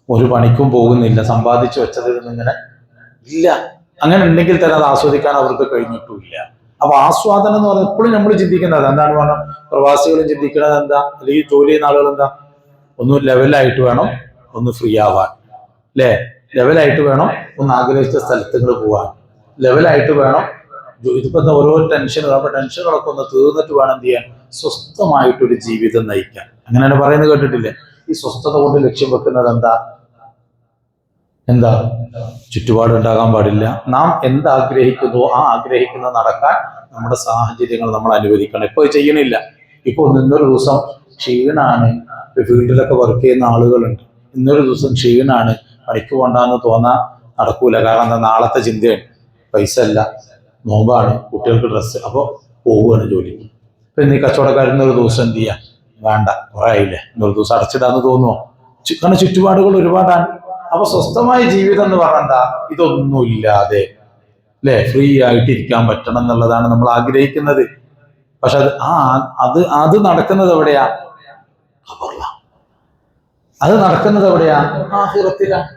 ഒരു പണിക്കും പോകുന്നില്ല, സമ്പാദിച്ചു വെച്ചതിൽ നിന്നിങ്ങനെ ഇല്ല. അങ്ങനെ ഉണ്ടെങ്കിൽ തന്നെ അത് ആസ്വദിക്കാൻ അവർക്ക് കഴിഞ്ഞിട്ടുമില്ല. അപ്പൊ ആസ്വാദനം എന്ന് പറഞ്ഞാൽ എപ്പോഴും നമ്മൾ ചിന്തിക്കുന്നത് എന്താണ്? പറഞ്ഞാൽ പ്രവാസികളും ചിന്തിക്കുന്നത് എന്താ? അല്ലെങ്കിൽ ജോലി ചെയ്യുന്ന ആളുകൾ എന്താ? ഒന്ന് ലെവലായിട്ട് വേണം, ഒന്ന് ഫ്രീ ആവാൻ, അല്ലേ? ലെവലായിട്ട് വേണം ഒന്ന് ആഗ്രഹിച്ച സ്ഥലത്തുകൾ പോവാൻ, ലെവലായിട്ട് വേണം. ഇതിപ്പോ ഓരോ ടെൻഷനുകൾ, അപ്പൊ ടെൻഷനുകളൊക്കെ ഒന്ന് തീർന്നിട്ട് വേണം എന്ത് ചെയ്യാൻ? സ്വസ്ഥമായിട്ടൊരു ജീവിതം നയിക്കാൻ. അങ്ങനെയാണ് പറയുന്നത്, കേട്ടിട്ടില്ലേ? ഈ സ്വസ്ഥത കൊണ്ട് ലക്ഷ്യം വെക്കുന്നത് എന്താ? എന്താ ചുറ്റുപാടുണ്ടാകാൻ പാടില്ല. നാം എന്താഗ്രഹിക്കുന്നുവോ ആ ആഗ്രഹിക്കുന്നത് നടക്കാൻ നമ്മുടെ സാഹചര്യങ്ങൾ നമ്മൾ അനുവദിക്കണം. ഇപ്പൊ ചെയ്യണില്ല. ഇപ്പൊ ഇന്നൊരു ദിവസം ക്ഷീണാണ്, ഫീൽഡിലൊക്കെ വർക്ക് ചെയ്യുന്ന ആളുകളുണ്ട്. ഇന്നൊരു ദിവസം ക്ഷീണാണ്, പണിക്ക് പോകണ്ടെന്ന് തോന്നാൻ നടക്കൂല. കാരണം എന്താ, നാളത്തെ ചിന്തയാണ്. പൈസ അല്ല, നോമ്പാണ്, കുട്ടികൾക്ക് ഡ്രസ്സ്, അപ്പോൾ പോവുകയാണ് ജോലിക്ക്. ഇപ്പൊ ഇന്ന് ഈ കച്ചവടക്കാരനൊരു ദിവസം എന്ത് ചെയ്യാ, വേണ്ട കുറെ ആയില്ലേ, ഇന്നൊരു ദിവസം അടച്ചിടാന്ന് തോന്നുമോ? കാരണം ചുറ്റുപാടുകൾ ഒരുപാടാണ്. അപ്പൊ സ്വസ്ഥമായ ജീവിതം എന്ന് പറഞ്ഞാൽ ഇതൊന്നുമില്ലാതെ അല്ലെ ഫ്രീ ആയിട്ട് ഇരിക്കാൻ പറ്റണം എന്നുള്ളതാണ് നമ്മൾ ആഗ്രഹിക്കുന്നത്. പക്ഷെ അത് നടക്കുന്നത് എവിടെയാ? ഖബറിലാണ്. അത് നടക്കുന്നത് എവിടെയാ? ആഖിറത്തിലാണ്.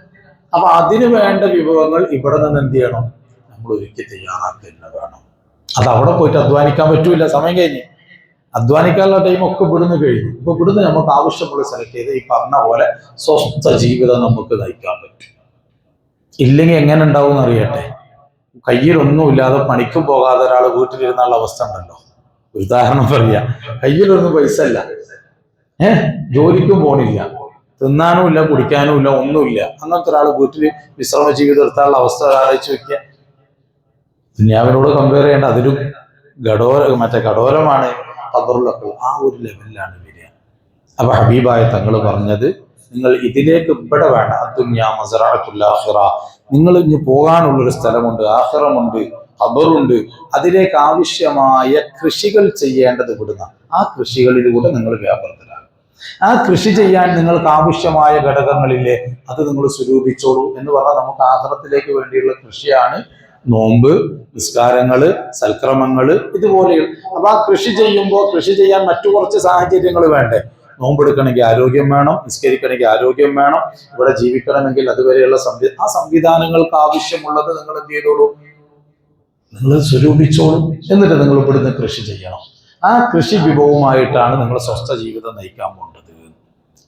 അപ്പൊ അതിനു വേണ്ട വിഭവങ്ങൾ ഇവിടെ നിന്ന് എന്ത് ചെയ്യണം? നമ്മൾ ഒരുക്കി തയ്യാറാക്കുക വേണം. അത് അവിടെ പോയിട്ട് അധ്വാനിക്കാൻ പറ്റൂല, സമയം കഴിഞ്ഞ്. അധ്വാനിക്കാനുള്ള ടൈം ഒക്കെ ഇവിടുന്ന് കഴിഞ്ഞു. ഇപ്പൊ ഇവിടുന്ന് നമുക്ക് ആവശ്യമുള്ള സെലക്ട് ചെയ്ത് ഈ പറഞ്ഞ പോലെ സ്വസ്ഥ ജീവിതം നമുക്ക് നയിക്കാൻ പറ്റും. ഇല്ലെങ്കിൽ എങ്ങനെ ഉണ്ടാവും എന്നറിയട്ടെ. കയ്യിലൊന്നുമില്ലാതെ പണിക്കും പോകാതെ ഒരാൾ വീട്ടിലിരുന്നുള്ള അവസ്ഥ ഉണ്ടല്ലോ. ഉദാഹരണം പറയാ, കയ്യിലൊന്നും പൈസ അല്ല, ജോലിക്കും പോണില്ല, തിന്നാനും ഇല്ല, കുടിക്കാനും ഇല്ല, ഒന്നുമില്ല. അങ്ങനത്തെ ഒരാൾ വീട്ടിൽ വിശ്രമ ജീവിതം എടുത്താനുള്ള അവസ്ഥ ആലോചിച്ച് നോക്കിയ. ദുനിയാവിനോട് കമ്പയർ ചെയ്യേണ്ട അതിലും കടോരമാണ് ഖബറിലൊക്കെ. ആ ഒരു ലെവലിലാണ് വരിക. അപ്പൊ ഹബീബായ തങ്ങൾ പറഞ്ഞത്, നിങ്ങൾ ഇതിലേക്ക് ഇവിടെ വേണ്ട. അദ്ദുന്യാ മസ്റഅത്തുൽ ആഖിറ. നിങ്ങൾ ഇനി പോകാനുള്ളൊരു സ്ഥലമുണ്ട്, ആഖിറമുണ്ട്, ഖബറുണ്ട്. അതിലേക്ക് ആവശ്യമായ കൃഷികൾ ചെയ്യേണ്ടത് ഇവിടുന്ന. ആ കൃഷികളിലൂടെ നിങ്ങൾ വ്യാപൃതരാകും. ആ കൃഷി ചെയ്യാൻ നിങ്ങൾക്ക് ആവശ്യമായ ഘടകങ്ങളില്ലേ, അത് നിങ്ങൾ സ്വരൂപിച്ചോളൂ എന്ന് പറഞ്ഞാൽ നമുക്ക് ആഖിറത്തിലേക്ക് വേണ്ടിയുള്ള കൃഷിയാണ് നോമ്പ്, നിസ്കാരങ്ങള്, സൽക്രമങ്ങള്, ഇതുപോലെയുള്ള. അപ്പൊ ആ കൃഷി ചെയ്യുമ്പോൾ കൃഷി ചെയ്യാൻ മറ്റു കുറച്ച് സാഹചര്യങ്ങൾ വേണ്ടേ? നോമ്പെടുക്കണമെങ്കിൽ ആരോഗ്യം വേണം, നിസ്കരിക്കണമെങ്കിൽ ആരോഗ്യം വേണം, ഇവിടെ ജീവിക്കണമെങ്കിൽ അതുവരെയുള്ള ആ സംവിധാനങ്ങൾക്ക് ആവശ്യമുള്ളത് നിങ്ങൾ എന്ത് ചെയ്തോളൂ? നിങ്ങൾ സ്വരൂപിച്ചോളൂ. എന്നിട്ട് നിങ്ങൾ ഇവിടുന്ന് കൃഷി ചെയ്യണം. ആ കൃഷി വിഭവമായിട്ടാണ് നിങ്ങൾ സ്വസ്ഥ ജീവിതം നയിക്കാൻ പോകേണ്ടത്.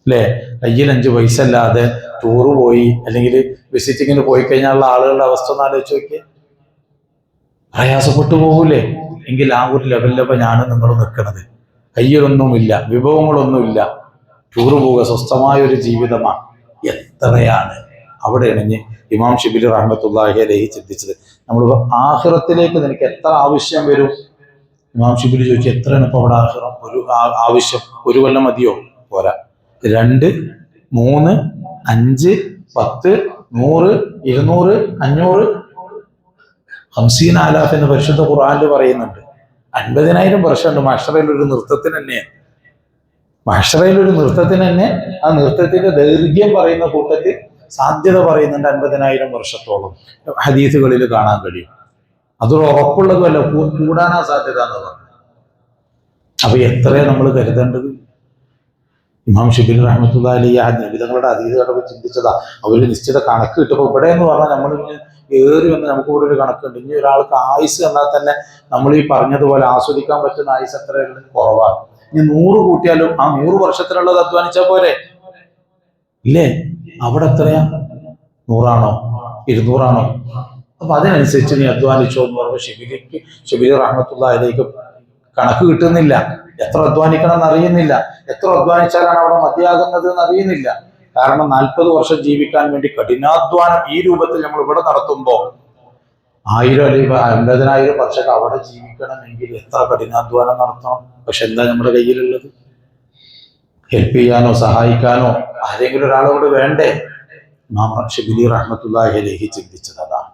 അല്ലേ? കയ്യിൽ 5 പൈസ അല്ലാതെ ടൂറ് പോയി അല്ലെങ്കിൽ വിസിറ്റിങ്ങിന് പോയി കഴിഞ്ഞാലുള്ള ആളുകളുടെ അവസ്ഥ ഒന്ന് ആലോചിച്ച് നോക്കിയേ. പ്രയാസപ്പെട്ടു പോകൂലേ? എങ്കിൽ ആ ഒരു ലെവലിലപ്പോ ഞാനും നിങ്ങളും നിൽക്കുന്നത്. കയ്യിലൊന്നുമില്ല, വിഭവങ്ങളൊന്നുമില്ല, ടൂറ് പോവുക, സ്വസ്ഥമായ ഒരു ജീവിതമാണ്. എത്രയാണ് അവിടെയാണ് ഇമാം ഷിബിലി റഹ്മത്തുള്ളാഹി അലൈഹി ചിന്തിച്ചത്. നമ്മൾ ആഖിറത്തിലേക്ക് നിനക്ക് എത്ര ആവശ്യം വരും? ഇമാം ഷിബിലി ചോദിച്ചു, എത്രയാണ് ഇപ്പൊ അവിടെ ആഖിറം? ഒരു ആവശ്യം 1 കൊല്ലം മതിയോ? പോരാ. 2, 3, 5, 10, 100, 200, 500, 50,000 എന്ന് പരിശുദ്ധ ഖുർആനിൽ പറയുന്നുണ്ട്. 50,000 വർഷമുണ്ട് മഹ്ശറയിലൊരു നൃത്തത്തിന് തന്നെ. മഹ്ശറയിലൊരു നൃത്തത്തിന് തന്നെ ആ നൃത്തത്തിന്റെ ദൈർഘ്യം പറയുന്ന കൂട്ടത്തിൽ സാധ്യത പറയുന്നുണ്ട് 50,000 വർഷത്തോളം. ഹദീസുകളിൽ കാണാൻ കഴിയും. അതൊരു ഉറപ്പുള്ളതുമല്ല, കൂടാനാ സാധ്യത എന്ന് പറഞ്ഞു. അപ്പൊ എത്രയാണ് നമ്മൾ കരുതേണ്ടത്? ഇമാം ഷിബിലി റഹ്മത്തുള്ളാഹി അലൈഹി നബിതങ്ങളുടെ ഹദീസുകളൊക്കെ ചിന്തിച്ചതാ. അവര് നിശ്ചിത കണക്ക് കിട്ടുമ്പോൾ ഇവിടെ എന്ന് പറഞ്ഞാൽ നമ്മൾ ഏറി വന്ന് നമുക്ക് ഇവിടെ ഒരു കണക്കുണ്ട്. ഇനി ഒരാൾക്ക് ആയുസ് എന്നാൽ തന്നെ നമ്മൾ ഈ പറഞ്ഞതുപോലെ ആസ്വദിക്കാൻ പറ്റുന്ന ആയുസ് എത്രയുണ്ട്? കുറവാണ്. ഇനി 100 കൂട്ടിയാലും ആ 100 വർഷത്തിലുള്ളത് അധ്വാനിച്ചാൽ പോരെ? ഇല്ലേ? അവിടെ എത്രയാ? 100 ആണോ 200 ആണോ? അപ്പൊ അതിനനുസരിച്ച് നീ അധ്വാനിച്ചോ എന്ന് പറയുമ്പോൾ ഷിബിലി റഹ്മത്തുള്ളാഹി അലൈഹി കണക്ക് കിട്ടുന്നില്ല. എത്ര അധ്വാനിക്കണം എന്ന് അറിയുന്നില്ല. എത്ര അധ്വാനിച്ചാലാണ് അവിടെ മതിയാകുന്നത് എന്ന് അറിയുന്നില്ല. കാരണം 40 വർഷം ജീവിക്കാൻ വേണ്ടി കഠിനാധ്വാനം ഈ രൂപത്തിൽ നമ്മൾ ഇവിടെ നടത്തുമ്പോൾ 1000 അല്ലെങ്കിൽ 50,000 വർഷം അവിടെ ജീവിക്കണമെങ്കിൽ എത്ര കഠിനാധ്വാനം നടത്തണം. പക്ഷെ എന്താ നമ്മുടെ കയ്യിലുള്ളത്? ഹെൽപ്പ് ചെയ്യാനോ സഹായിക്കാനോ ആരെങ്കിലും ഒരാളോട് വേണ്ടേ? ഇമാം ഷിബിലി റഹ്മത്തുള്ളാഹി അലൈഹി ചിന്തിച്ചത് അതാണ്.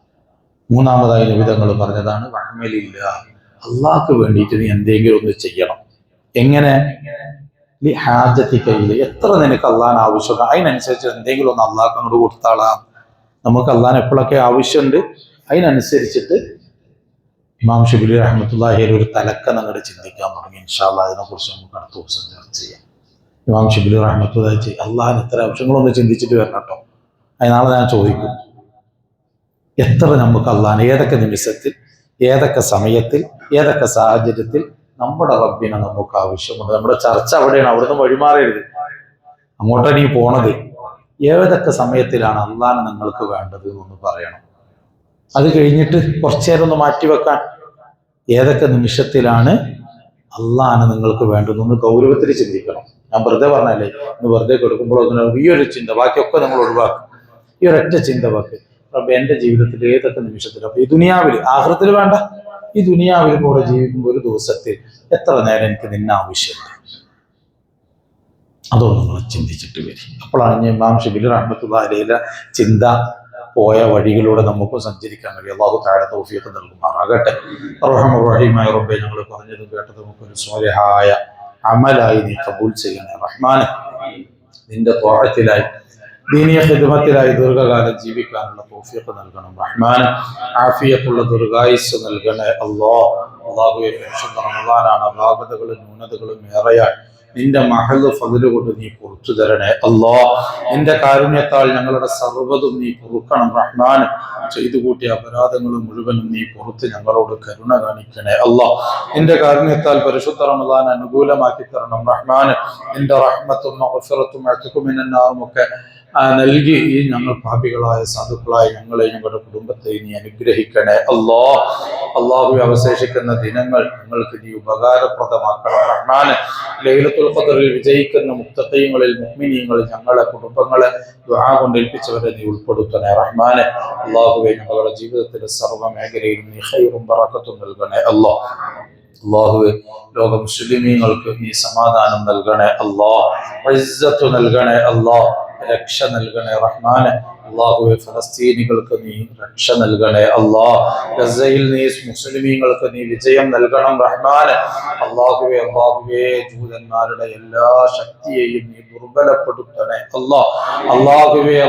3-മതായി നബിതങ്ങൾ പറഞ്ഞതാണ്, വഅമലില്ല, അള്ളാഹ്ക്ക് വേണ്ടിയിട്ട് നീ എന്തെങ്കിലും ഒന്ന് ചെയ്യണം. എങ്ങനെ? ഹാജത്തിക്കയില് എത്ര നിനക്ക് അള്ളാഹിന് ആവശ്യമുണ്ട് അതിനനുസരിച്ച് എന്തെങ്കിലും ഒന്ന് അള്ളാഹ്ക്ക് അങ്ങോട്ട് കൊടുത്താളാം. നമുക്ക് അള്ളാഹിന് എപ്പോഴൊക്കെ ആവശ്യമുണ്ട് അതിനനുസരിച്ചിട്ട് ഇമാം ഷിബിലി റഹ്മത്തുള്ളാഹി ഒരു തലക്കം അങ്ങോട്ട് ചിന്തിക്കാൻ തുടങ്ങി. ഇൻഷാ അല്ലാഹ് അതിനെക്കുറിച്ച് നമുക്ക് അടുത്ത ദിവസം ചർച്ച ചെയ്യാം. ഇമാം ഷിബിലി റഹ്മത്തുള്ളാഹി അള്ളാഹിന് എത്ര ആവശ്യങ്ങളൊന്ന് ചിന്തിച്ചിട്ട് വരണം കേട്ടോ. അത് നാളെ ഞാൻ ചോദിക്കും. എത്ര നമുക്ക് അള്ളാഹിന് ഏതൊക്കെ നിമിഷത്തിൽ, ഏതൊക്കെ സമയത്തിൽ, ഏതൊക്കെ സാഹചര്യത്തിൽ നമ്മുടെ റബ്ബിനെ നമുക്ക് ആവശ്യമുണ്ട്. നമ്മുടെ ചർച്ച അവിടെയാണ്. അവിടുന്ന് വഴിമാറരുത്. അങ്ങോട്ടാണ് ഈ പോണത്. ഏതൊക്കെ സമയത്തിലാണ് അള്ളാഹിനെ നിങ്ങൾക്ക് വേണ്ടത് എന്നൊന്ന് പറയണം. അത് കഴിഞ്ഞിട്ട് കുറച്ചേരം ഒന്ന് മാറ്റിവെക്കാൻ. ഏതൊക്കെ നിമിഷത്തിലാണ് അള്ളാഹിനെ നിങ്ങൾക്ക് വേണ്ടതെന്ന് ഗൗരവത്തിൽ ചിന്തിക്കണം. ഞാൻ വെറുതെ പറഞ്ഞല്ലേ, ഇന്ന് വെറുതെ കൊടുക്കുമ്പോൾ അങ്ങനെ ഈ ഒരു ചിന്ത, ബാക്കിയൊക്കെ നിങ്ങൾ ഒഴിവാക്കും. ഈ ഒരൊറ്റ ചിന്ത വെക്ക്. റബ്ബേ എൻ്റെ ജീവിതത്തിൽ ഏതൊക്കെ നിമിഷത്തിൽ, അപ്പൊ ഈ ദുനിയാവിൽ, ആഖിറത്തിൽ വേണ്ട, ഈ ദുനിയാവിൽ കൂടെ ജീവിക്കുമ്പോൾ ഒരു ദിവസത്തിൽ എത്ര നേരം എനിക്ക് നിന്നെ ആവശ്യമുണ്ട്, അതൊന്നും നിങ്ങൾ ചിന്തിച്ചിട്ട് വരും. അപ്പോഴാണ് ഇമാം ഷിബിലി റഹ്മത്തുള്ളാഹി അലൈഹിയുടെ ചിന്ത പോയ വഴികളിലൂടെ നമുക്ക് സഞ്ചരിക്കാൻ കഴിയും. അല്ലാഹു തആല തൗഫീഖ് നൽകുമാറാകട്ടെ. റഹ്മാനുർ റഹീമായ റബ്ബേ, ഞങ്ങൾ പറഞ്ഞതും കേട്ടതും നമുക്ക് ഒരു സ്വാലിഹായ അമലായി നീ കബൂൽ ചെയ്യണേ റഹ്മാനെ. നിന്റെ ത്വാഅത്തിലായി, ദീനിയ ഖിദ്മത്തിലായി ദീർഘകാലം ജീവിക്കാനുള്ള തൗഫീഖ് നൽകണം റഹ്മാനെ. ആഫിയത്തുള്ള ദീർഘായുസ്സ് നൽകണേ അല്ലാഹ്. അല്ലാഹുവേ, പരിശുദ്ധ റമളാനാണ്, അപാകതകളും ന്യൂനതകളും ഏറെയായി. നിന്റെ മഹദ് ഫദ്ല് കൊണ്ട് നീ പുറത്തു തരണേ അല്ലാഹ്. നിന്റെ കാരുണ്യത്താൽ ഞങ്ങളുടെ സർവ്വതും നീ പൊറുക്കണം റഹ്മാൻ. ചെയ്തു കൂട്ടിയ അപരാധങ്ങളും മുഴുവനും നീ പുറത്ത് ഞങ്ങളോട് കരുണ കാണിക്കണേ അല്ലാഹ്. നിന്റെ കാരുണ്യത്താൽ പരിശുദ്ധ റമളാൻ അനുകൂലമാക്കി തരണം റഹ്മാൻ. നിന്റെ റഹ്മത്തും മഗ്ഫിറത്തും അത്ഖും മിനൻ നാറും ഒക്കെ നൽകി ഈ ഞങ്ങൾ പാപികളായ സാധുക്കളായ ഞങ്ങളെ, ഞങ്ങളുടെ കുടുംബത്തെ നീ അനുഗ്രഹിക്കണേ അല്ലാഹ്. അല്ലാഹുവേ, അവശേഷിക്കുന്ന ദിനങ്ങൾ ഞങ്ങൾക്ക് നീ ഉപകാരപ്രദമാക്കണം റഹ്മാൻ. ലൈലത്തുൽ ഖദ്റിൽ വിജയിക്കുന്ന മുത്തഖീങ്ങളിൽ, മുഅ്മിനീങ്ങളിൽ ഞങ്ങളെ, കുടുംബങ്ങളെ ദുആ കൊണ്ട് ഏൽപ്പിച്ചവരെ നീ ഉൾപ്പെടുത്തണേ റഹ്മാനെ. അല്ലാഹുവേ, ഞങ്ങളുടെ ജീവിതത്തിലെ സർവ്വ മേഖലയിലും നീ ഖൈറും ബറക്കത്തും നൽകണേ അല്ലാഹ്. അല്ലാഹുവേ, ലോക മുസ്ലിമീങ്ങൾക്ക് നീ സമാധാനം നൽകണേ അല്ലാഹ്. ഇസ്സത്ത് നൽകണേ അല്ലാഹ്. രക്ഷ നൽകണേ റഹ്മാനെ. അല്ലാഹുവേ, ഫലസ്തീനികൾക്ക് നീ രക്ഷ നൽകണേ അല്ലാഹ്. ഗസയിൽ നീ മുസ്ലിമീങ്ങൾക്ക് നീ വിജയം നൽകണം റഹ്മാനെ. അല്ലാഹുവേ, ജൂതന്മാരുടെ എല്ലാ ശക്തിയെയും നീ ദുർബലപ്പെടുത്തണേ അല്ലാഹ്. അല്ലാഹുവേ,